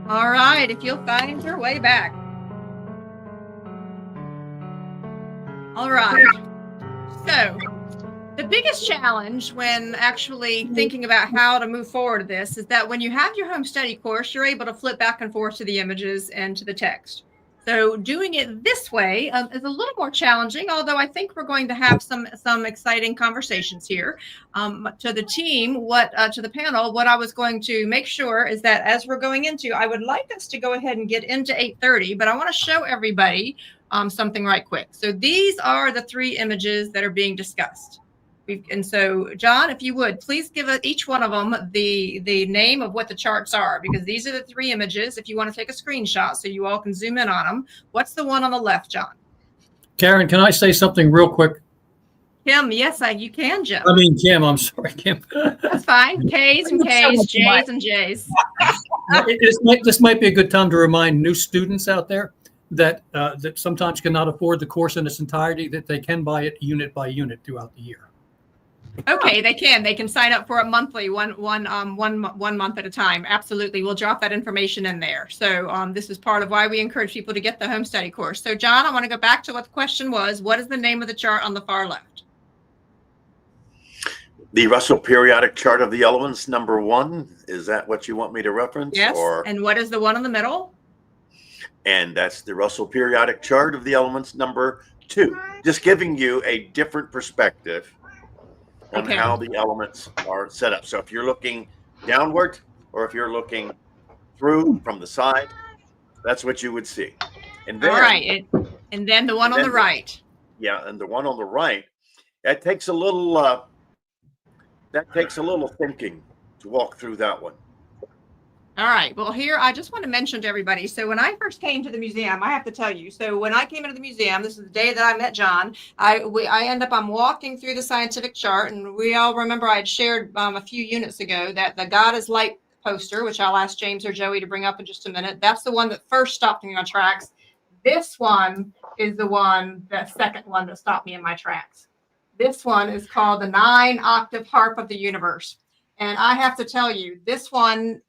A: All right, if you'll find your way back. All right. So the biggest challenge when actually thinking about how to move forward to this is that when you have your home study course, you're able to flip back and forth to the images and to the text. So doing it this way is a little more challenging, although I think we're going to have some exciting conversations here. To the team, to the panel, what I was going to make sure is that as we're going into, I would like us to go ahead and get into 8:30, but I want to show everybody something right quick. So these are the 3 images that are being discussed. And so, John, if you would, please give each one of them the name of what the charts are, because these are the 3 images. If you want to take a screenshot so you all can zoom in on them. What's the one on the left, John?
E: Karen, can I say something real quick?
A: Kim, yes, you can, Jim.
E: I mean, Kim, I'm sorry, Kim.
A: That's fine. K's and K's, J's and J's.
E: This might be a good time to remind new students out there that that sometimes cannot afford the course in its entirety, that they can buy it unit by unit throughout the year.
A: Okay, they can sign up for a monthly one month at a time. Absolutely. We'll drop that information in there. So this is part of why we encourage people to get the home study course. So John, I want to go back to what the question was. What is the name of the chart on the far left?
D: The Russell periodic chart of the elements, number 1. Is that what you want me to reference?
A: Yes.
D: Or...
A: And what is the one in the middle?
D: And that's the Russell periodic chart of the elements, number 2. Just giving you a different perspective on how the elements are set up. So if you're looking downward, or if you're looking through from the side, that's what you would see. And then,
A: all right, and then the one on the right.
D: Yeah, and the one on the right, that takes a little thinking to walk through that one.
A: All right. Well, here, I just want to mention to everybody. So when I first came to the museum, I have to tell you, so when I came into the museum, this is the day that I met John, I'm walking through the scientific chart, and we all remember I had shared a few units ago that the God is Light poster, which I'll ask James or Joey to bring up in just a minute. That's the one that first stopped me in my tracks. This one is the second one that stopped me in my tracks. This one is called the 9-octave harp of the universe. And I have to tell you, this one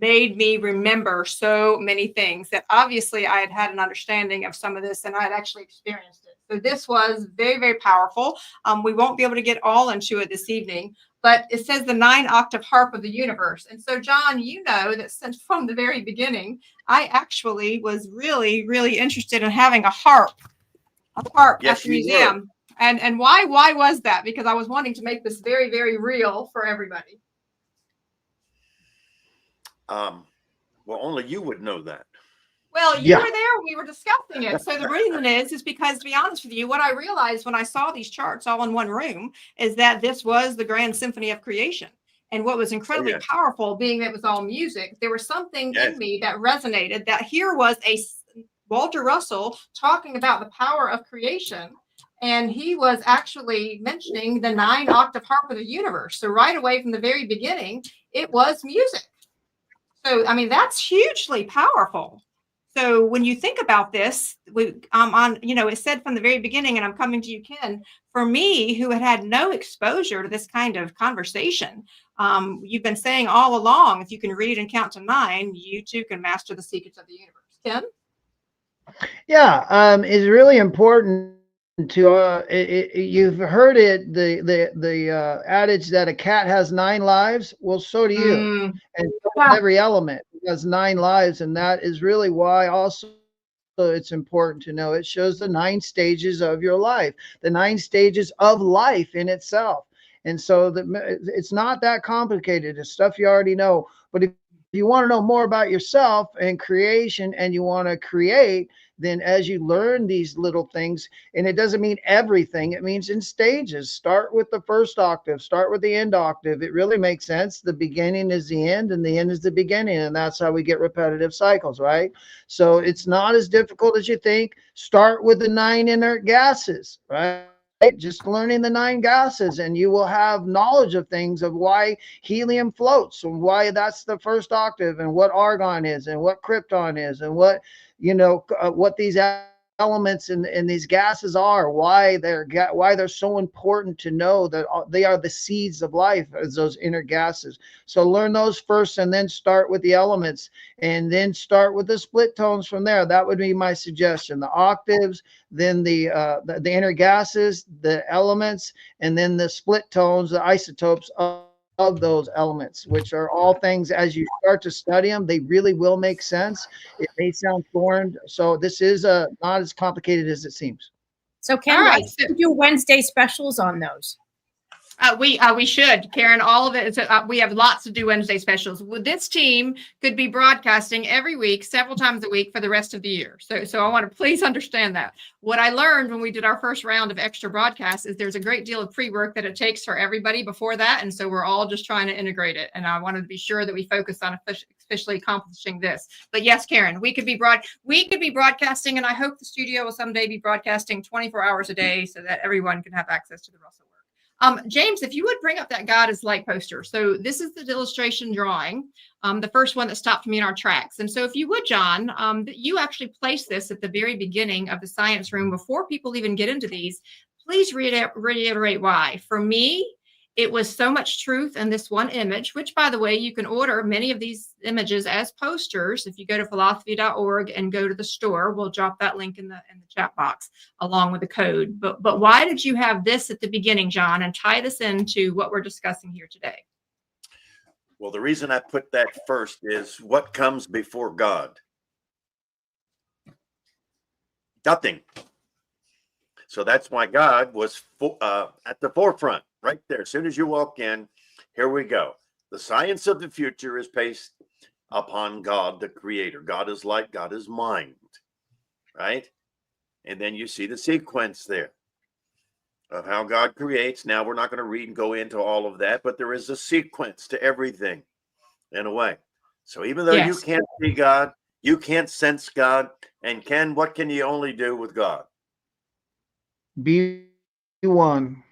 A: made me remember so many things that obviously I had an understanding of some of this, and I had actually experienced it. So this was very, very powerful. We won't be able to get all into it this evening, but it says the 9-octave harp of the universe. And so, John, you know that since from the very beginning, I actually was really, really interested in having a harp
D: Yes,
A: at the museum. And why was that? Because I was wanting to make this very, very real for everybody.
D: Well, only you would know that.
A: Well, you were there. We were discussing it. So the reason is because, to be honest with you, what I realized when I saw these charts all in one room is that this was the Grand Symphony of Creation. And what was incredibly powerful, being that it was all music, there was something in me that resonated, that here was a Walter Russell talking about the power of creation. And he was actually mentioning the 9-octave harp of the universe. So right away from the very beginning, it was music. So, I mean, that's hugely powerful. So when you think about this, it said from the very beginning, and I'm coming to you, Ken, for me, who had no exposure to this kind of conversation, you've been saying all along, if you can read and count to 9, you too can master the secrets of the universe. Ken?
B: Yeah, it's really important to you've heard it, the adage that a cat has 9 lives. Well, so do you. And every element has 9 lives, and that is really why also it's important to know it shows the 9 stages of your life, the 9 stages of life in itself. And so it's not that complicated. It's stuff you already know. But if you want to know more about yourself and creation, and you want to create, then as you learn these little things, and it doesn't mean everything, it means in stages. Start with the first octave, start with the end octave. It really makes sense. The beginning is the end and the end is the beginning. And that's how we get repetitive cycles, right? So it's not as difficult as you think. Start with the 9 inert gases, right? Just learning the 9 gases, and you will have knowledge of things, of why helium floats, and why that's the first octave, and what argon is, and what krypton is, and what what these elements and these gases are, why they're so important to know that they are the seeds of life, as those inner gases. So learn those first, and then start with the elements, and then start with the split tones from there. That would be my suggestion: the octaves, then the inner gases, the elements, and then the split tones, the isotopes of those elements, which are all things, as you start to study them, they really will make sense. It may sound foreign. So this is not as complicated as it seems.
C: So Ken,
A: All
C: why
A: right,
C: don't
A: so-
C: you do Wednesday specials on those?
A: We should, Karen. All of it is. We have lots to do Wednesday specials. This team could be broadcasting every week, several times a week for the rest of the year. So I want to please understand that. What I learned when we did our first round of extra broadcasts is there's a great deal of pre-work that it takes for everybody before that, and so we're all just trying to integrate it. And I wanted to be sure that we focus on officially accomplishing this. But yes, Karen, we could be broadcasting, and I hope the studio will someday be broadcasting 24 hours a day so that everyone can have access to the Russell work. James, if you would bring up that God is light poster. So this is the illustration drawing, the first one that stopped me in our tracks. And so if you would, John, you actually placed this at the very beginning of the science room before people even get into these. Please reiterate why. For me, it was so much truth in this one image, which, by the way, you can order many of these images as posters. If you go to philosophy.org and go to the store, we'll drop that link in the chat box along with the code. But why did you have this at the beginning, John, and tie this into what we're discussing here today?
D: Well, the reason I put that first is what comes before God? Nothing. So that's why God was at the forefront. Right there. As soon as you walk in, here we go. The science of the future is based upon God, the creator. God is light, God is mind, right? And then you see the sequence there of how God creates. Now, we're not going to read and go into all of that, but there is a sequence to everything in a way. So even though you can't see God, you can't sense God. And what can you only do with God?
B: Be one.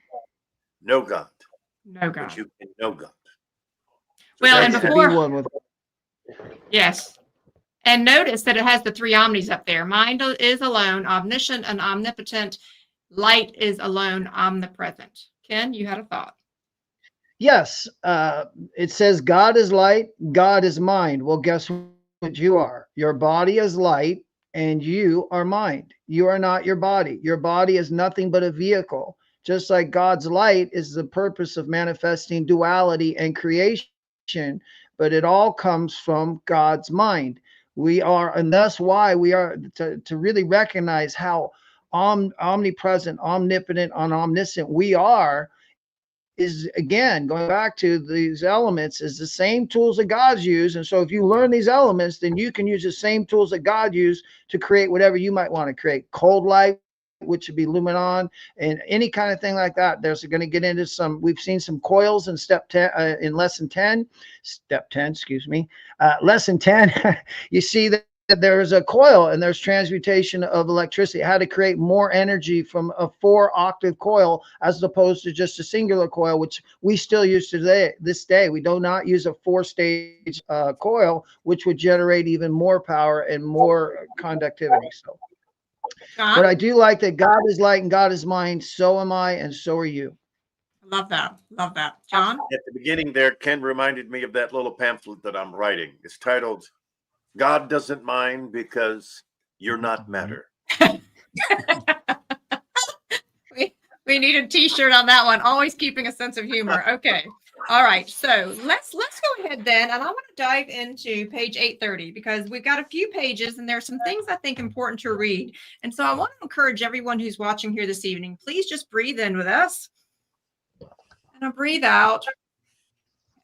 D: Know God.
A: No God.
D: But you can know God. So
A: well, and before
B: be one with
A: yes. And notice that it has the three omnis up there. Mind is alone, omniscient and omnipotent. Light is alone, omnipresent. Ken, you had a thought.
B: Yes. It says God is light, God is mind. Well, guess what you are? Your body is light and you are mind. You are not your body. Your body is nothing but a vehicle. Just like God's light is the purpose of manifesting duality and creation, but it all comes from God's mind. We are, and that's why we are to really recognize how omnipresent, omnipotent, and omniscient we are. Is again going back to these elements is the same tools that God's used. And so if you learn these elements, then you can use the same tools that God used to create whatever you might want to create. Cold light, which would be luminon, and any kind of thing like that. There's going to get into some, we've seen some coils in step 10, in lesson 10, lesson 10. You see that there's a coil and there's transmutation of electricity, how to create more energy from a 4-octave coil as opposed to just a singular coil, which we still use today. This day, we do not use a 4-stage coil, which would generate even more power and more conductivity. So, but I do like that God is light and God is mind. So am I, and so are you.
A: Love that. Love that. John?
D: At the beginning there, Ken reminded me of that little pamphlet that I'm writing. It's titled, God Doesn't Mind Because You're Not Matter.
A: we need a t-shirt on that one. Always keeping a sense of humor. Okay. All right. So let's go ahead then. And I want to dive into page 830 because we've got a few pages and there are some things I think important to read. And so I want to encourage everyone who's watching here this evening, please just breathe in with us. And I'll breathe out.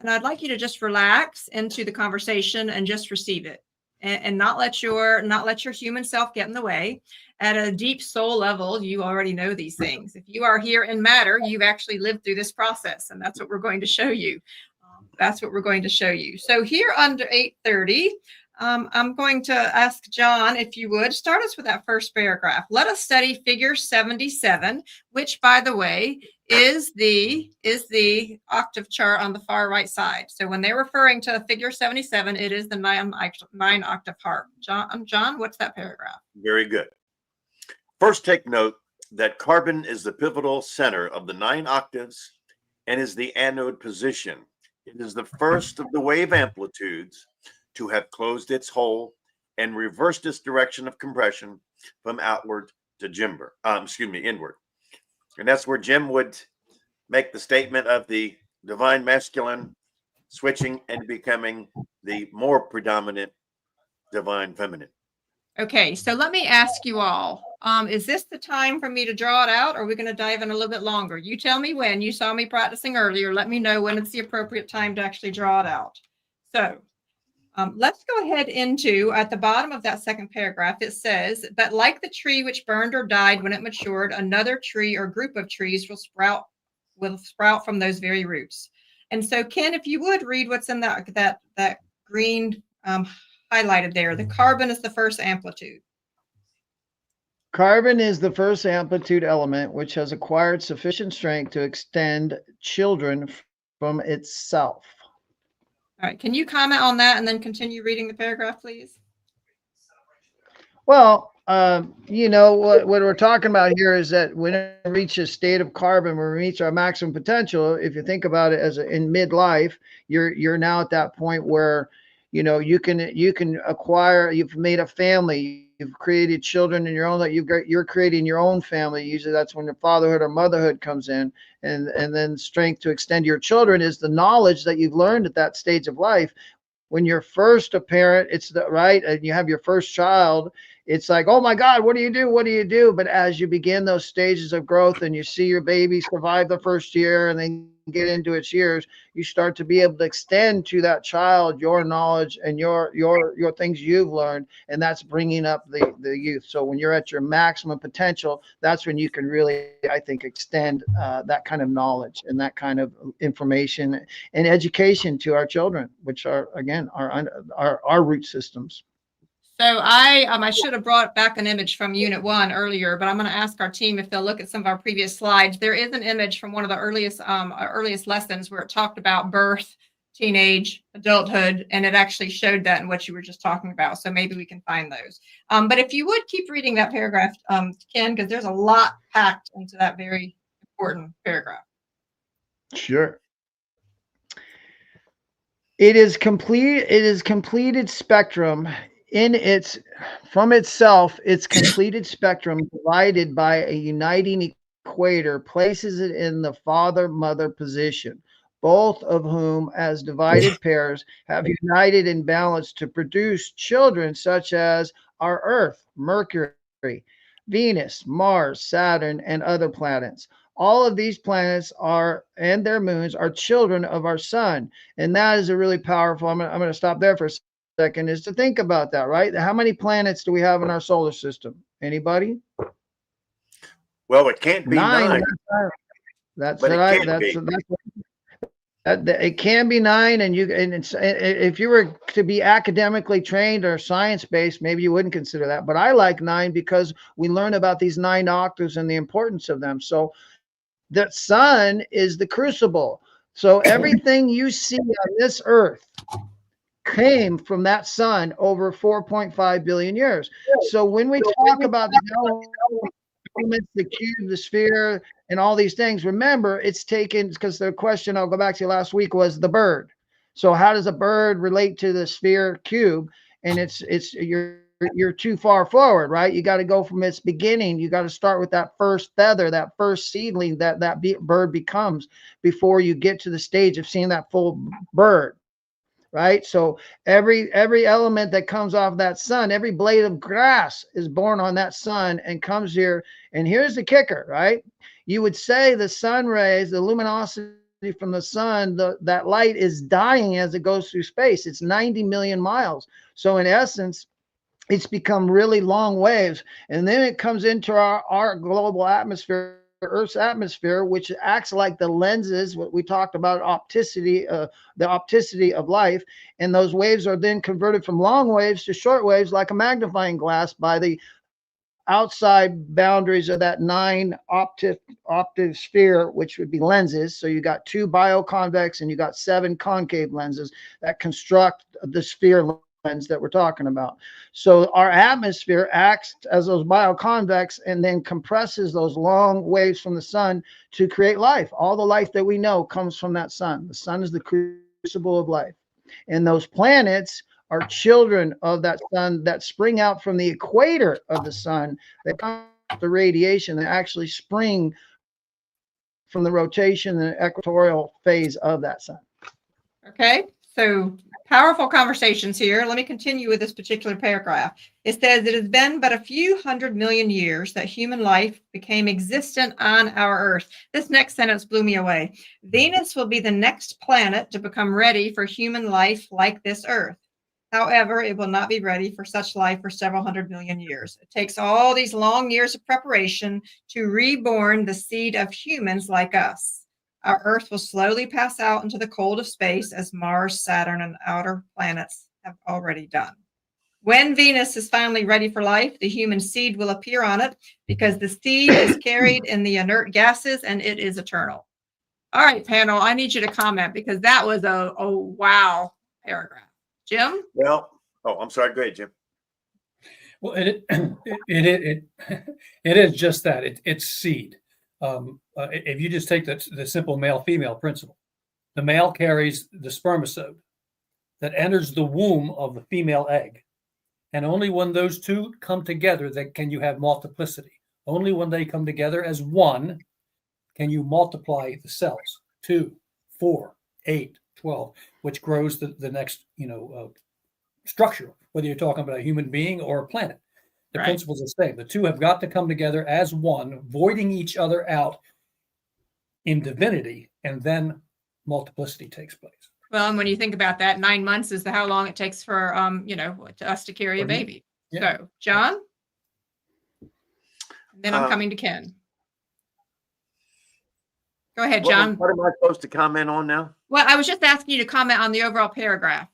A: And I'd like you to just relax into the conversation and just receive it. And not let your human self get in the way. At a deep soul level, you already know these things. If you are here in matter, you've actually lived through this process, and that's what we're going to show you. That's what we're going to show you. So here under 830, I'm going to ask John, if you would, start us with that first paragraph. Let us study figure 77, which, by the way, is the octave chart on the far right side. So when they're referring to figure 77, it is the 9 octave harp. John, what's that paragraph?
D: Very good. First, take note that carbon is the pivotal center of the 9 octaves and is the anode position. It is the first of the wave amplitudes to have closed its hole and reversed its direction of compression from outward to inward. And that's where Jim would make the statement of the divine masculine switching and becoming the more predominant divine feminine.
A: Okay, so let me ask you all, is this the time for me to draw it out, or are we going to dive in a little bit longer? You tell me when. You saw me practicing earlier. Let me know when it's the appropriate time to actually draw it out. So let's go ahead into, at the bottom of that second paragraph, it says, but like the tree which burned or died when it matured, another tree or group of trees will sprout from those very roots. And so, Ken, if you would read what's in that green highlighted there. The carbon is the first amplitude.
B: Carbon is the first amplitude element which has acquired sufficient strength to extend children from itself.
A: All right. Can you comment on that and then continue reading the paragraph, please?
B: Well, you know, what we're talking about here is that when we reach a state of carbon, when we reach our maximum potential, if you think about it as in midlife, you're now at that point where, you know, you can acquire, you've made a family, you've created children in your own, that you're creating your own family. Usually that's when the fatherhood or motherhood comes in, and then strength to extend your children is the knowledge that you've learned at that stage of life. When you're first a parent, it's the right, and you have your first child, it's like, oh my God, what do you do? What do you do? But as you begin those stages of growth and you see your baby survive the first year and then get into its years, you start to be able to extend to that child your knowledge and your things you've learned, and that's bringing up the youth. So when you're at your maximum potential, that's when you can really, I think, extend that kind of knowledge and that kind of information and education to our children, which are, again, our root systems.
A: So I should have brought back an image from Unit 1 earlier, but I'm going to ask our team if they'll look at some of our previous slides. There is an image from one of the earliest lessons where it talked about birth, teenage, adulthood, and it actually showed that in what you were just talking about. So maybe we can find those. But if you would keep reading that paragraph, Ken, because there's a lot packed into that very important paragraph.
B: Sure. It is completed spectrum from itself, its completed spectrum divided by a uniting equator places it in the father-mother position, both of whom as divided pairs have united in balance to produce children such as our Earth, Mercury, Venus, Mars, Saturn, and other planets. All of these planets and their moons are children of our sun. And that is a really powerful, I'm going to stop there for a second, is to think about that, right? How many planets do we have in our solar system? Anybody?
D: Well, it can't be 9.
B: It can be 9, and if you were to be academically trained or science-based, maybe you wouldn't consider that. But I like 9 because we learn about these 9 octaves and the importance of them. So the sun is the crucible. So everything you see on this earth came from that sun over 4.5 billion years. So when we talk about the elements, the cube, the sphere, and all these things, remember it's taken, because the question I'll go back to last week was the bird. So how does a bird relate to the sphere cube? And you're too far forward, right? You got to go from its beginning. You got to start with that first feather, that first seedling that bird becomes before you get to the stage of seeing that full bird. Right. So every element that comes off that sun, every blade of grass is born on that sun and comes here. And here's the kicker, right? You would say the sun rays, the luminosity from the sun, that light is dying as it goes through space. It's 90 million miles. So in essence, it's become really long waves. And then it comes into our global atmosphere, Earth's atmosphere, which acts like the lenses, what we talked about, opticity, the opticity of life. And those waves are then converted from long waves to short waves like a magnifying glass by the outside boundaries of that 9 octave sphere, which would be lenses. So you got 2 bioconvex and you got 7 concave lenses that construct the sphere that we're talking about. So our atmosphere acts as those bioconvex and then compresses those long waves from the sun to create life. All the life that we know comes from that sun. The sun is the crucible of life. And those planets are children of that sun that spring out from the equator of the sun. They come the radiation that actually spring from the rotation and equatorial phase of that sun.
A: Okay, so powerful conversations here. Let me continue with this particular paragraph. It says, it has been but a few 100 million years that human life became existent on our Earth. This next sentence blew me away. Venus will be the next planet to become ready for human life like this Earth. However, it will not be ready for such life for several 100 million years. It takes all these long years of preparation to reborn the seed of humans like us. Our Earth will slowly pass out into the cold of space as Mars, Saturn, and outer planets have already done. When Venus is finally ready for life, the human seed will appear on it because the seed is carried in the inert gases and it is eternal. All right, panel, I need you to comment because that was a wow paragraph. Jim?
D: Well, I'm sorry. Go ahead, Jim.
E: Well, it is just that. It's seed. If you just take the simple male-female principle, the male carries the spermacide that enters the womb of the female egg. And only when those two come together that can you have multiplicity. Only when they come together as one can you multiply the cells. 2, 4, 8, 12, which grows the next, structure, whether you're talking about a human being or a planet. The principles are the same. The two have got to come together as one, voiding each other out in divinity, and then multiplicity takes place.
A: Well, and when you think about that, 9 months is how long it takes for us to carry a baby. Yeah. So, John, then I'm coming to Ken. Go ahead, John.
D: What am I supposed to comment on now?
A: Well, I was just asking you to comment on the overall paragraph.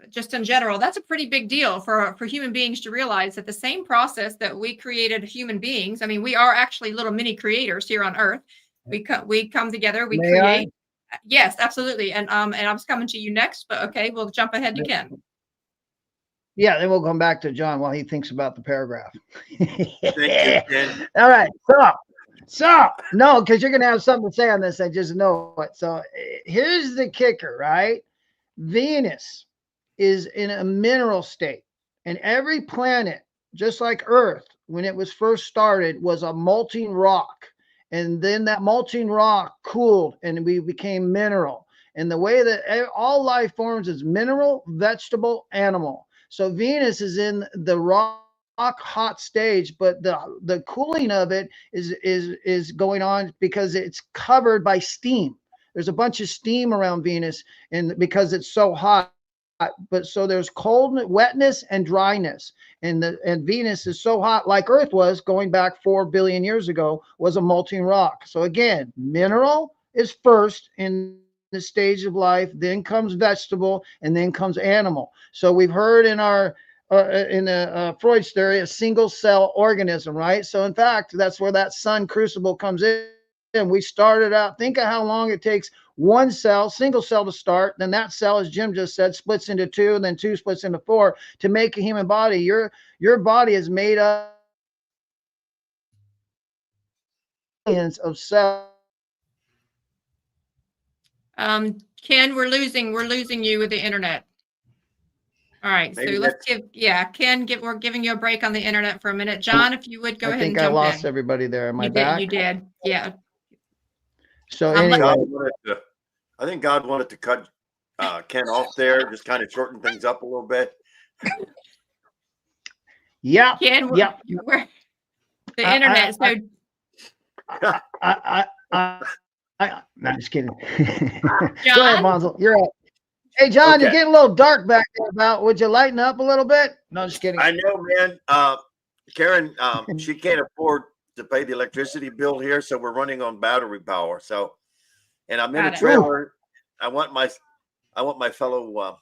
A: Just in general, that's a pretty big deal for human beings to realize that the same process that we created human beings. I mean, we are actually little mini creators here on Earth. We come together, we create. Yes, absolutely. And I was coming to you next, but okay, we'll jump ahead to Ken.
B: Yeah, then we'll come back to John while he thinks about the paragraph.
D: Thank you, Ken.
B: All right, so no, because you're gonna have something to say on this. I just know it. So here's the kicker, right? Venus is in a mineral state, and every planet, just like Earth, when it was first started, was a molten rock. And then that molten rock cooled and we became mineral. And the way that all life forms is mineral, vegetable, animal. So Venus is in the rock hot stage, but the cooling of it is going on because it's covered by steam. There's a bunch of steam around Venus, and because it's so hot. But so there's coldness, wetness, and dryness, and Venus is so hot, like Earth was going back 4 billion years ago, was a molten rock. So again, mineral is first in the stage of life, then comes vegetable, and then comes animal. So we've heard in our Freud's theory, a single cell organism, right? So in fact, that's where that sun crucible comes in. And we started out, think of how long it takes one cell, single cell to start. Then that cell, as Jim just said, splits into 2, and then 2 splits into 4 to make a human body. Your body is made up of cells.
A: Ken, we're losing you with the internet. All right, maybe so let's Ken, we're giving you a break on the internet for a minute. John, if you would go ahead and jump in.
B: I think I lost everybody there. Am I back?
A: You did, yeah.
B: So anyway,
D: I think God wanted to cut Ken off there, just kind of shorten things up a little bit.
B: Yeah.
A: Ken, the internet.
B: No, just kidding.
A: John?
B: Go ahead, Monzel. You're up. Hey, John,
D: Okay.
B: You're getting a little dark back there. Would you lighten up a little bit? No, just kidding.
D: I know, man. Karen, she can't afford to pay the electricity bill here, so we're running on battery power. So, and I'm in a trailer. I want my fellow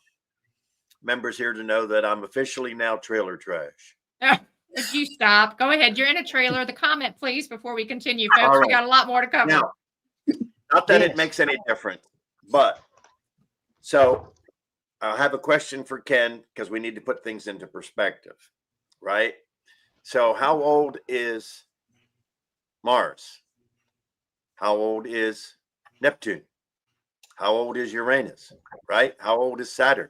D: members here to know that I'm officially now trailer trash.
A: Would you stop? Go ahead. You're in a trailer. The comment, please, before we continue, folks.
D: Right.
A: We got a lot more to cover.
D: Now, not that it makes any difference, but so I have a question for Ken because we need to put things into perspective, right? So how old is Mars? How old is Neptune? How old is Uranus, right? How old is Saturn,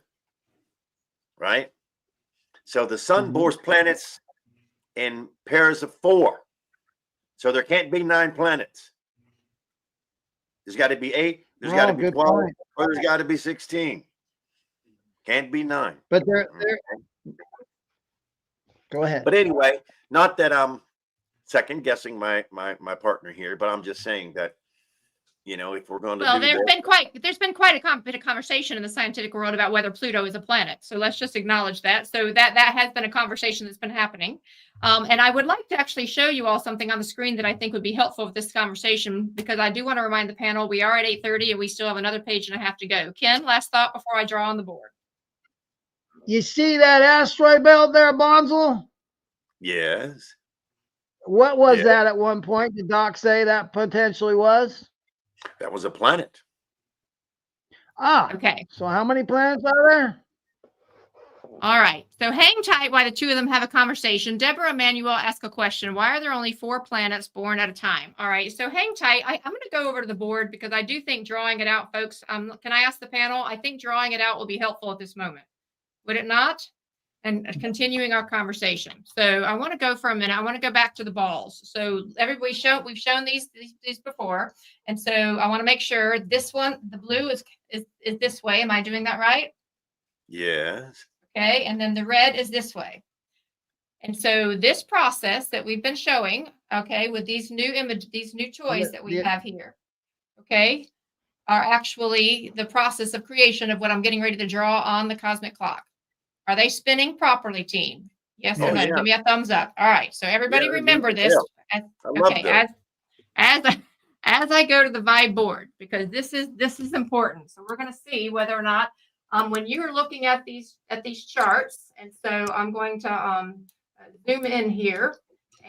D: right? So the sun bores planets in pairs of 4. So there can't be 9 planets. There's got to be 8. There's got to be 12.
B: Point.
D: Or there's got to be 16. Can't be 9.
B: But they're go ahead.
D: But anyway, not that I'm second guessing my partner here, but I'm just saying that, you know, if we're going to
F: Well,
D: do
F: there's
D: this,
F: been quite a bit of conversation in the scientific world about whether Pluto is a planet. So let's just acknowledge that. So that has been a conversation that's been happening. And I would like to actually show you all something on the screen that I think would be helpful with this conversation, because I do want to remind the panel we are at 8:30 and we still have another page and a half to go. Ken, last thought before I draw on the board.
B: You see that asteroid belt there, Bonzel?
D: yes,
B: What was
D: Yeah.
B: that at one point? Did Doc say that potentially was?
D: that was a planet.
B: Ah,
F: Okay.
B: so how many planets are there?
F: All right. So hang tight while the two of them have a conversation. Deborah Emanuel asked a question. Why are there only 4 planets born at a time? All right. So hang tight. I'm going to go over to the board because I do think drawing it out, folks. Can I ask the panel? I think drawing it out will be helpful at this moment. Would it not? And continuing our conversation. So I want to go for a minute. I want to go back to the balls. So we've shown these before. And so I want to make sure this one, the blue is this way. Am I doing that right?
D: Yes.
F: Okay, and then the red is this way. And so this process that we've been showing, okay, with these new toys that we have here, okay, are actually the process of creation of what I'm getting ready to draw on the cosmic clock. Are they spinning properly, team? Yes or no?
D: Yeah.
F: Give me a thumbs up. All right, so everybody remember this.
D: I love that.
F: As I go to the Vibe board, because this is important. So we're going to see whether or not when you're looking at these charts, and so I'm going to zoom in here,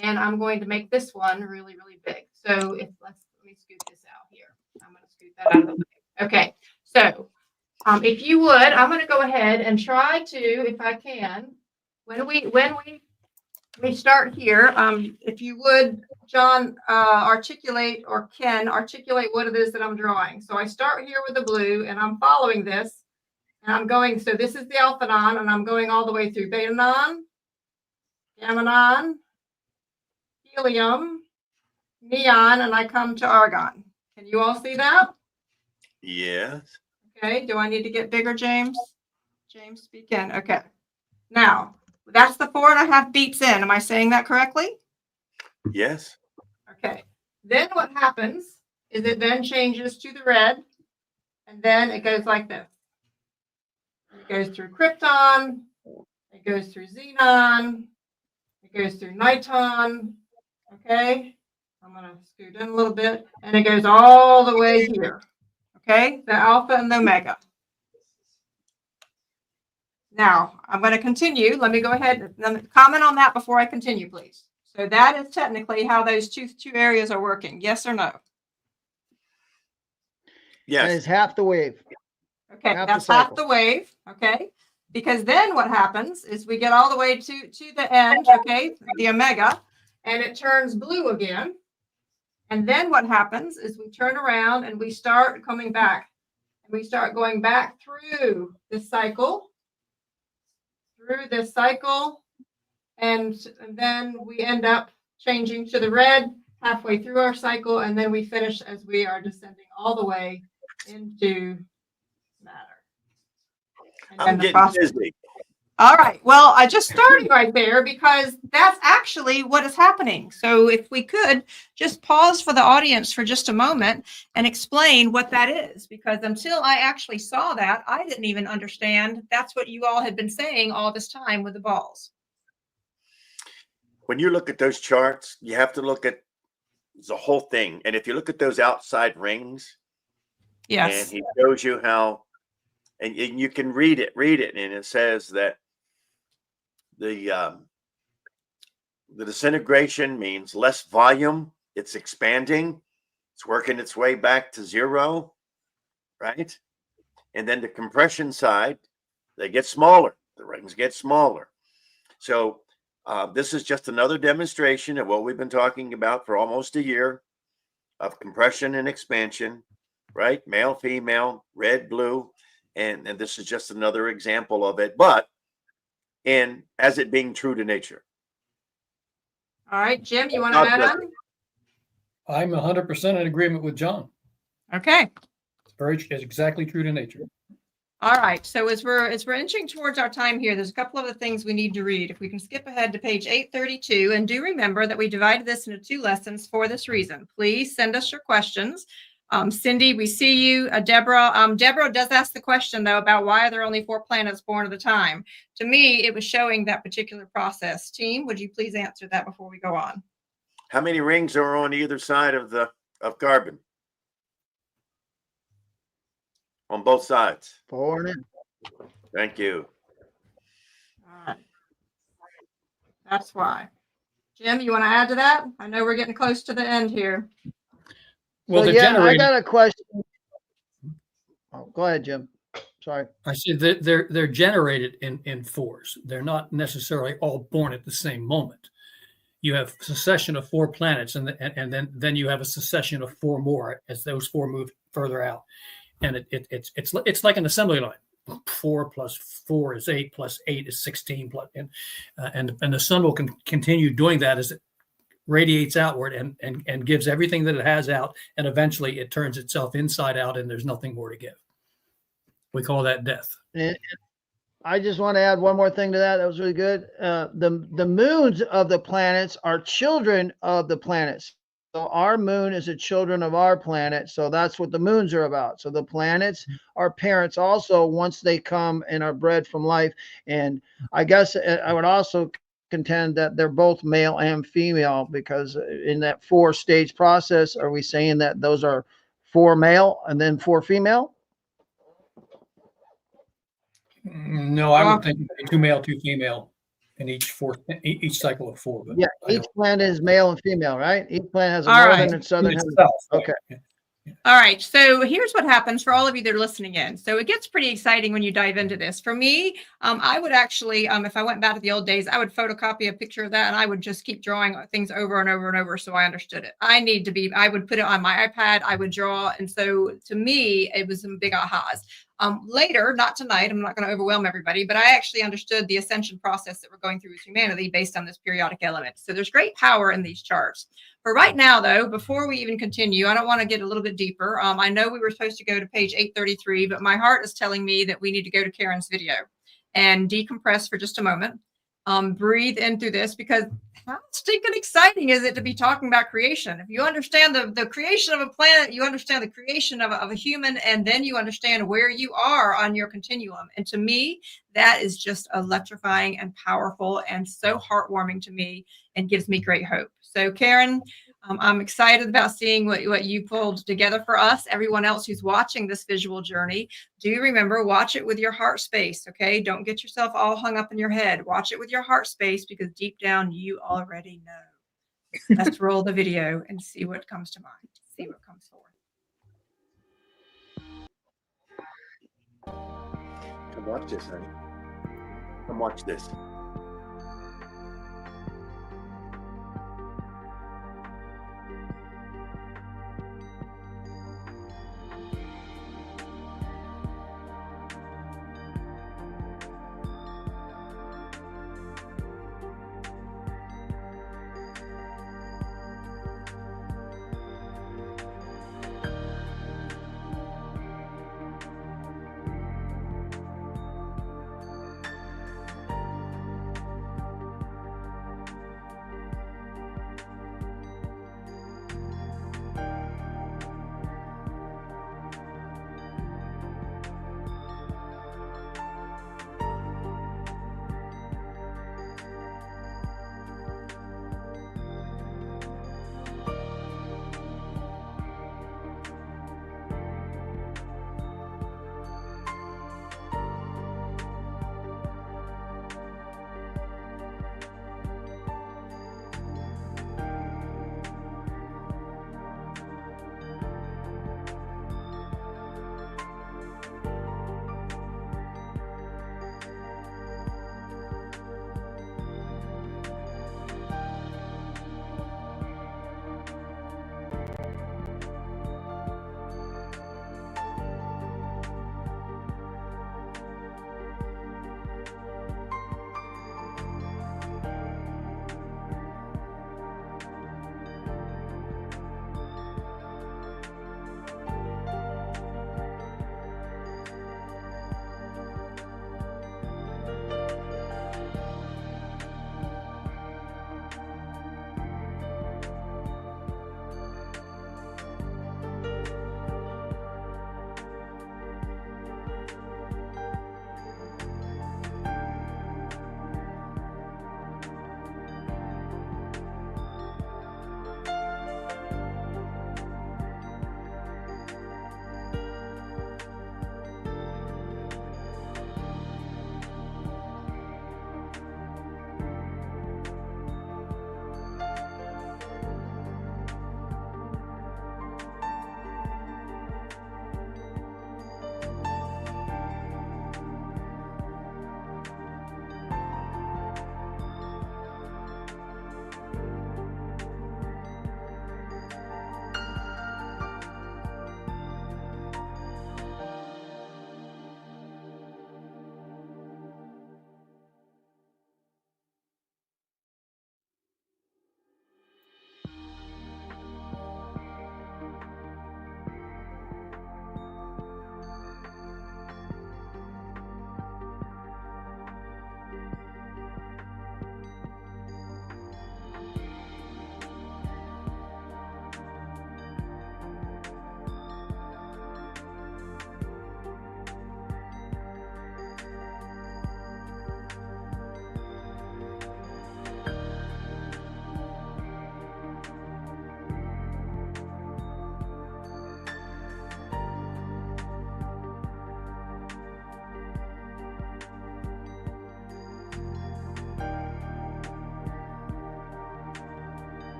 F: and I'm going to make this one really, really big. So let me scoot this out here. I'm going to scoot that out of the way. Okay, so if you would, I'm going to go ahead and try to, if I can, when we start here, if you would, John, articulate, or Ken, articulate what it is that I'm drawing. So I start here with the blue, and I'm following this. And I'm going, so this is the alphanon, and I'm going all the way through betanon, gammanon, helium, neon, and I come to argon. Can you all see that?
D: Yes.
F: Okay, do I need to get bigger, James? James, speak in. Okay. Now, that's the 4.5 beats in. Am I saying that correctly?
D: Yes.
F: Okay. Then what happens is it then changes to the red, and then it goes like this. It goes through krypton, it goes through xenon, it goes through niton, okay? I'm going to scoot in a little bit, and it goes all the way here, okay? The alpha and the omega. Now, I'm going to continue. Let me go ahead and comment on that before I continue, please. So that is technically how those two areas are working. Yes or no?
D: Yes.
B: That is half the wave.
F: Okay, that's half the wave, okay? Because then what happens is we get all the way to the end, okay, the omega, and it turns blue again. And then what happens is we turn around and we start coming back. And we start going back through this cycle, and then we end up changing to the red halfway through our cycle, and then we finish as we are descending all the way into matter.
D: I'm getting busy.
F: All right. Well, I just started right there because that's actually what is happening. So if we could just pause for the audience for just a moment and explain what that is, because until I actually saw that, I didn't even understand that's what you all had been saying all this time with the balls.
D: When you look at those charts, you have to look at the whole thing. And if you look at those outside rings,
F: yes,
D: and he shows you how, and you can read it, and it says that the disintegration means less volume. It's expanding. It's working its way back to zero, right? And then the compression side they get smaller. The rings get smaller. So this is just another demonstration of what we've been talking about for almost a year of compression and expansion, right? Male, female, red, blue. And this is just another example of it, but as it being true to nature.
F: All right, Jim, you want to add on?
E: I'm 100% in agreement with John.
F: Okay.
E: It's exactly true to nature.
F: All right. So as we're inching towards our time here, there's a couple of other things we need to read. If we can skip ahead to page 832, and do remember that we divided this into 2 lessons for this reason. Please send us your questions. Cindy, we see you. Deborah. Deborah does ask the question, though, about why are there only 4 planets born at a time? To me, it was showing that particular process. Team, would you please answer that before we go on?
D: How many rings are on either side of carbon? On both sides.
B: 4.
D: Thank you.
F: All right. That's why. Jim, you want to add to that? I know we're getting close to the end here.
E: Well,
B: so, yeah, I got a question. Oh, go ahead, Jim. Sorry.
E: I said that they're generated in 4s. They're not necessarily all born at the same moment. You have a succession of 4 planets, and then you have a succession of 4 more as those 4 move further out. And it's like an assembly line. 4 plus 4 is 8 plus 8 is 16 plus, and the sun will continue doing that as it radiates outward and gives everything that it has out, and eventually it turns itself inside out, and there's nothing more to give. We call that death.
B: And I just want to add one more thing to that. That was really good. The moons of the planets are children of the planets. So our moon is a children of our planet. So that's what the moons are about. So the planets are parents also once they come and are bred from life. And I guess I would also contend that they're both male and female, because in that 4-stage process, are we saying that those are 4 male and then 4 female?
E: No, I would think 2 male, 2 female in each cycle of 4. But
B: yeah, each planet is male and female, right? Each planet has a
F: all
B: northern
F: right.
B: and southern. Okay.
F: All right. So here's what happens for all of you that are listening in. So it gets pretty exciting when you dive into this. For me, I would actually, if I went back to the old days, I would photocopy a picture of that, and I would just keep drawing things over and over and over so I understood it. I would put it on my iPad, I would draw. And so to me, it was some big ahas. Later, not tonight, I'm not going to overwhelm everybody, but I actually understood the ascension process that we're going through with humanity based on this periodic element. So there's great power in these charts. For right now, though, before we even continue, I don't want to get a little bit deeper. I know we were supposed to go to page 833, but my heart is telling me that we need to go to Karen's video and decompress for just a moment. Breathe in through this, because how stinking exciting is it to be talking about creation? If you understand the creation of a planet, you understand the creation of a human, and then you understand where you are on your continuum. And to me, that is just electrifying and powerful and so heartwarming to me, and gives me great hope. So Karen, I'm excited about seeing what you pulled together for us. Everyone else who's watching this visual journey, do remember, watch it with your heart space, okay? Don't get yourself all hung up in your head. Watch it with your heart space, because deep down, you already know. Let's roll the video and see what comes to mind, see what comes forward.
D: Come watch this, honey. Come watch this.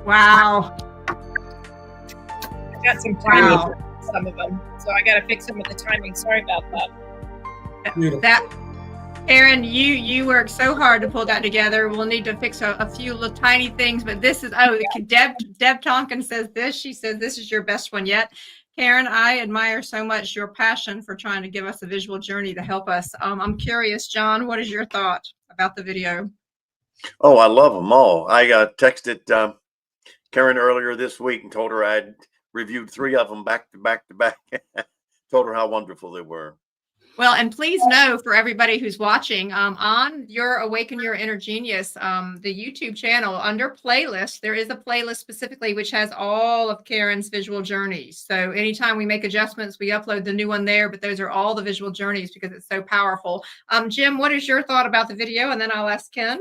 A: Wow.
C: I got some timing
A: Wow.
C: on some of them, so I got to fix them with the timing. Sorry about that.
E: Beautiful.
A: That, Aaron, you worked so hard to pull that together. We'll need to fix a few little tiny things, but this is, oh, Deb Tonkin says this. She says this is your best one yet. Karen, I admire so much your passion for trying to give us a visual journey to help us. I'm curious, John, what is your thought about the video?
D: Oh, I love them all. I texted Karen earlier this week and told her I'd reviewed 3 of them back to back to back. Told her how wonderful they were.
A: Well, and please know for everybody who's watching, on your Awaken Your Inner Genius, the YouTube channel, under playlist, there is a playlist specifically which has all of Karen's visual journeys. So anytime we make adjustments, we upload the new one there, but those are all the visual journeys because it's so powerful. Jim, what is your thought about the video? And then I'll ask Ken.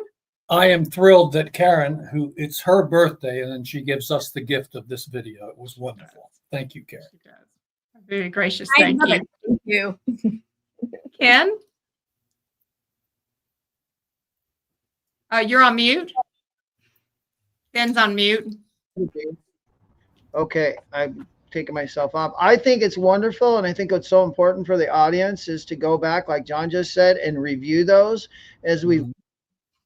E: I am thrilled that Karen, who it's her birthday, and then she gives us the gift of this video. It was wonderful. Thank you, Karen.
A: Very gracious.
C: I
A: Thank
C: love
A: you.
C: it. Thank you.
A: Ken? You're on mute. Ken's on mute.
B: Okay, I'm taking myself off. I think it's wonderful, and I think what's so important for the audience is to go back, like John just said, and review those. As we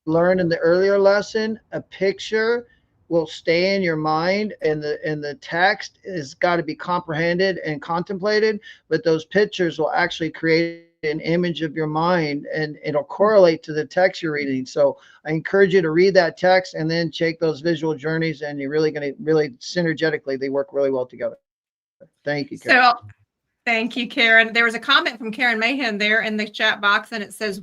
B: learned in the earlier lesson, a picture will stay in your mind, and the text has got to be comprehended and contemplated, but those pictures will actually create an image of your mind, and it'll correlate to the text you're reading. So I encourage you to read that text and then take those visual journeys, and you're really going to synergetically, they work really well together. Thank you, Karen.
A: So thank you, Karen. There was a comment from Karen Mahan there in the chat box, and it says,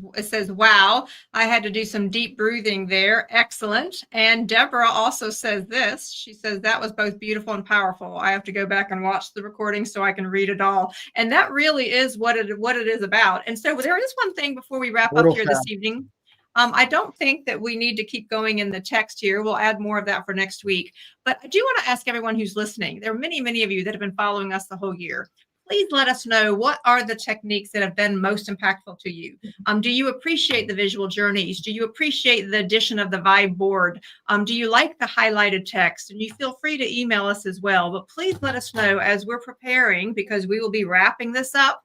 A: wow, I had to do some deep breathing there. Excellent. And Deborah also says this. She says, that was both beautiful and powerful. I have to go back and watch the recording so I can read it all. And that really is what it is about. And so there is one thing before we wrap up here this evening. I don't think that we need to keep going in the text here. We'll add more of that for next week. But I do want to ask everyone who's listening. There are many, many of you that have been following us the whole year. Please let us know, what are the techniques that have been most impactful to you? Do you appreciate the visual journeys? Do you appreciate the addition of the vibe board? Do you like the highlighted text? And you feel free to email us as well. But please let us know as we're preparing, because we will be wrapping this up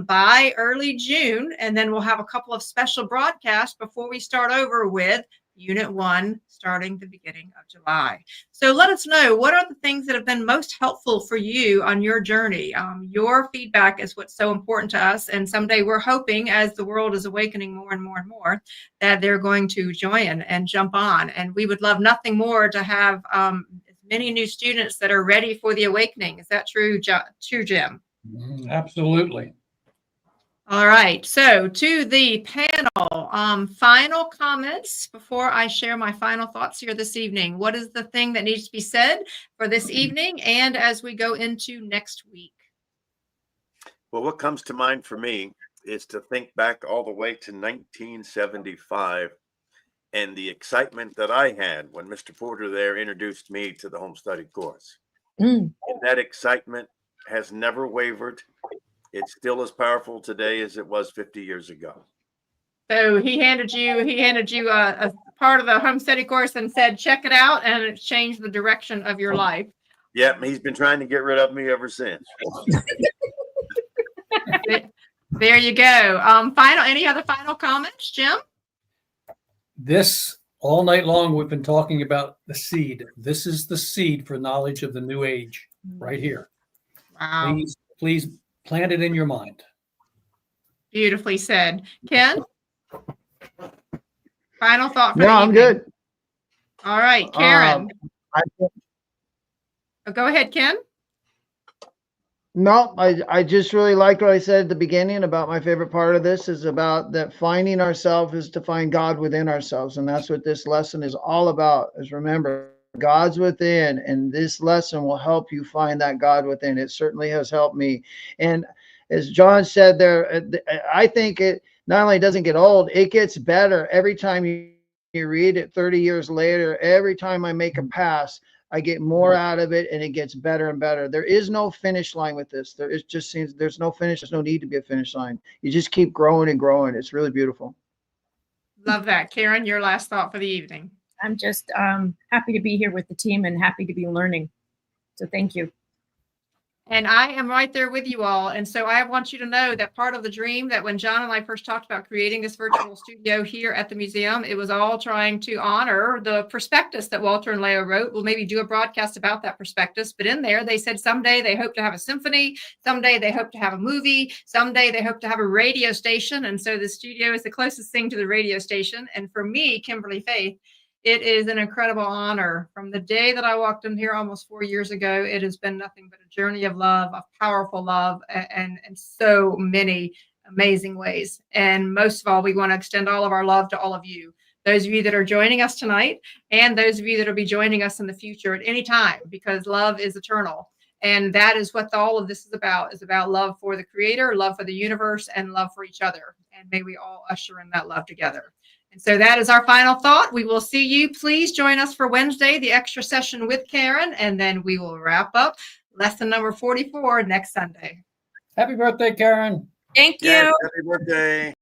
A: by early June. And then we'll have a couple of special broadcasts before we start over with Unit 1 starting the beginning of July. So let us know, what are the things that have been most helpful for you on your journey? Your feedback is what's so important to us. And someday we're hoping, as the world is awakening more and more and more, that they're going to join and jump on. And we would love nothing more to have as many new students that are ready for the awakening. Is that true, Jim?
E: Absolutely.
A: All right, so to the panel, final comments before I share my final thoughts here this evening. What is the thing that needs to be said for this evening and as we go into next week?
D: Well, what comes to mind for me is to think back all the way to 1975 and the excitement that I had when Mr. Porter there introduced me to the home study course. And that excitement has never wavered. It's still as powerful today as it was 50 years ago.
A: So he handed you a part of the home study course and said, check it out, and it changed the direction of your life.
D: Yep, he's been trying to get rid of me ever since.
A: There you go. Any other final comments, Jim?
E: This, all night long, we've been talking about the seed. This is the seed for knowledge of the new age right here.
A: Wow.
E: Please plant it in your mind.
A: Beautifully said. Ken? Final thought for
B: No,
A: the
B: I'm
A: evening.
B: good.
A: All right, Karen. Go ahead, Ken.
B: No, I just really liked what I said at the beginning about my favorite part of this is about that finding ourselves is to find God within ourselves. And that's what this lesson is all about, is remember, God's within, and this lesson will help you find that God within. It certainly has helped me. And as John said there, I think it not only doesn't get old, it gets better every time you read it 30 years later. Every time I make a pass, I get more out of it, and it gets better and better. There is no finish line with this. There's no finish. There's no need to be a finish line. You just keep growing and growing. It's really beautiful.
A: Love that. Karen, your last thought for the evening.
C: I'm just happy to be here with the team and happy to be learning. So thank you.
F: And I am right there with you all. And so I want you to know that part of the dream, that when John and I first talked about creating this virtual studio here at the museum, it was all trying to honor the prospectus that Walter and Leo wrote. We'll maybe do a broadcast about that prospectus, but in there they said someday they hope to have a symphony, someday they hope to have a movie, someday they hope to have a radio station. And so the studio is the closest thing to the radio station. And for me, Kimberly Faith, it is an incredible honor. From the day that I walked in here almost 4 years ago, it has been nothing but a journey of love, of powerful love, and so many amazing ways. And most of all, we want to extend all of our love to all of you, those of you that are joining us tonight, and those of you that will be joining us in the future at any time, because love is eternal. And that is what all of this is about love for the Creator, love for the universe, and love for each other. And may we all usher in that love together. And so that is our final thought. We will see you. Please join us for Wednesday, the extra session with Karen, and then we will wrap up lesson number 44 next Sunday.
E: Happy birthday, Karen.
C: Thank you.
D: Yes, happy birthday.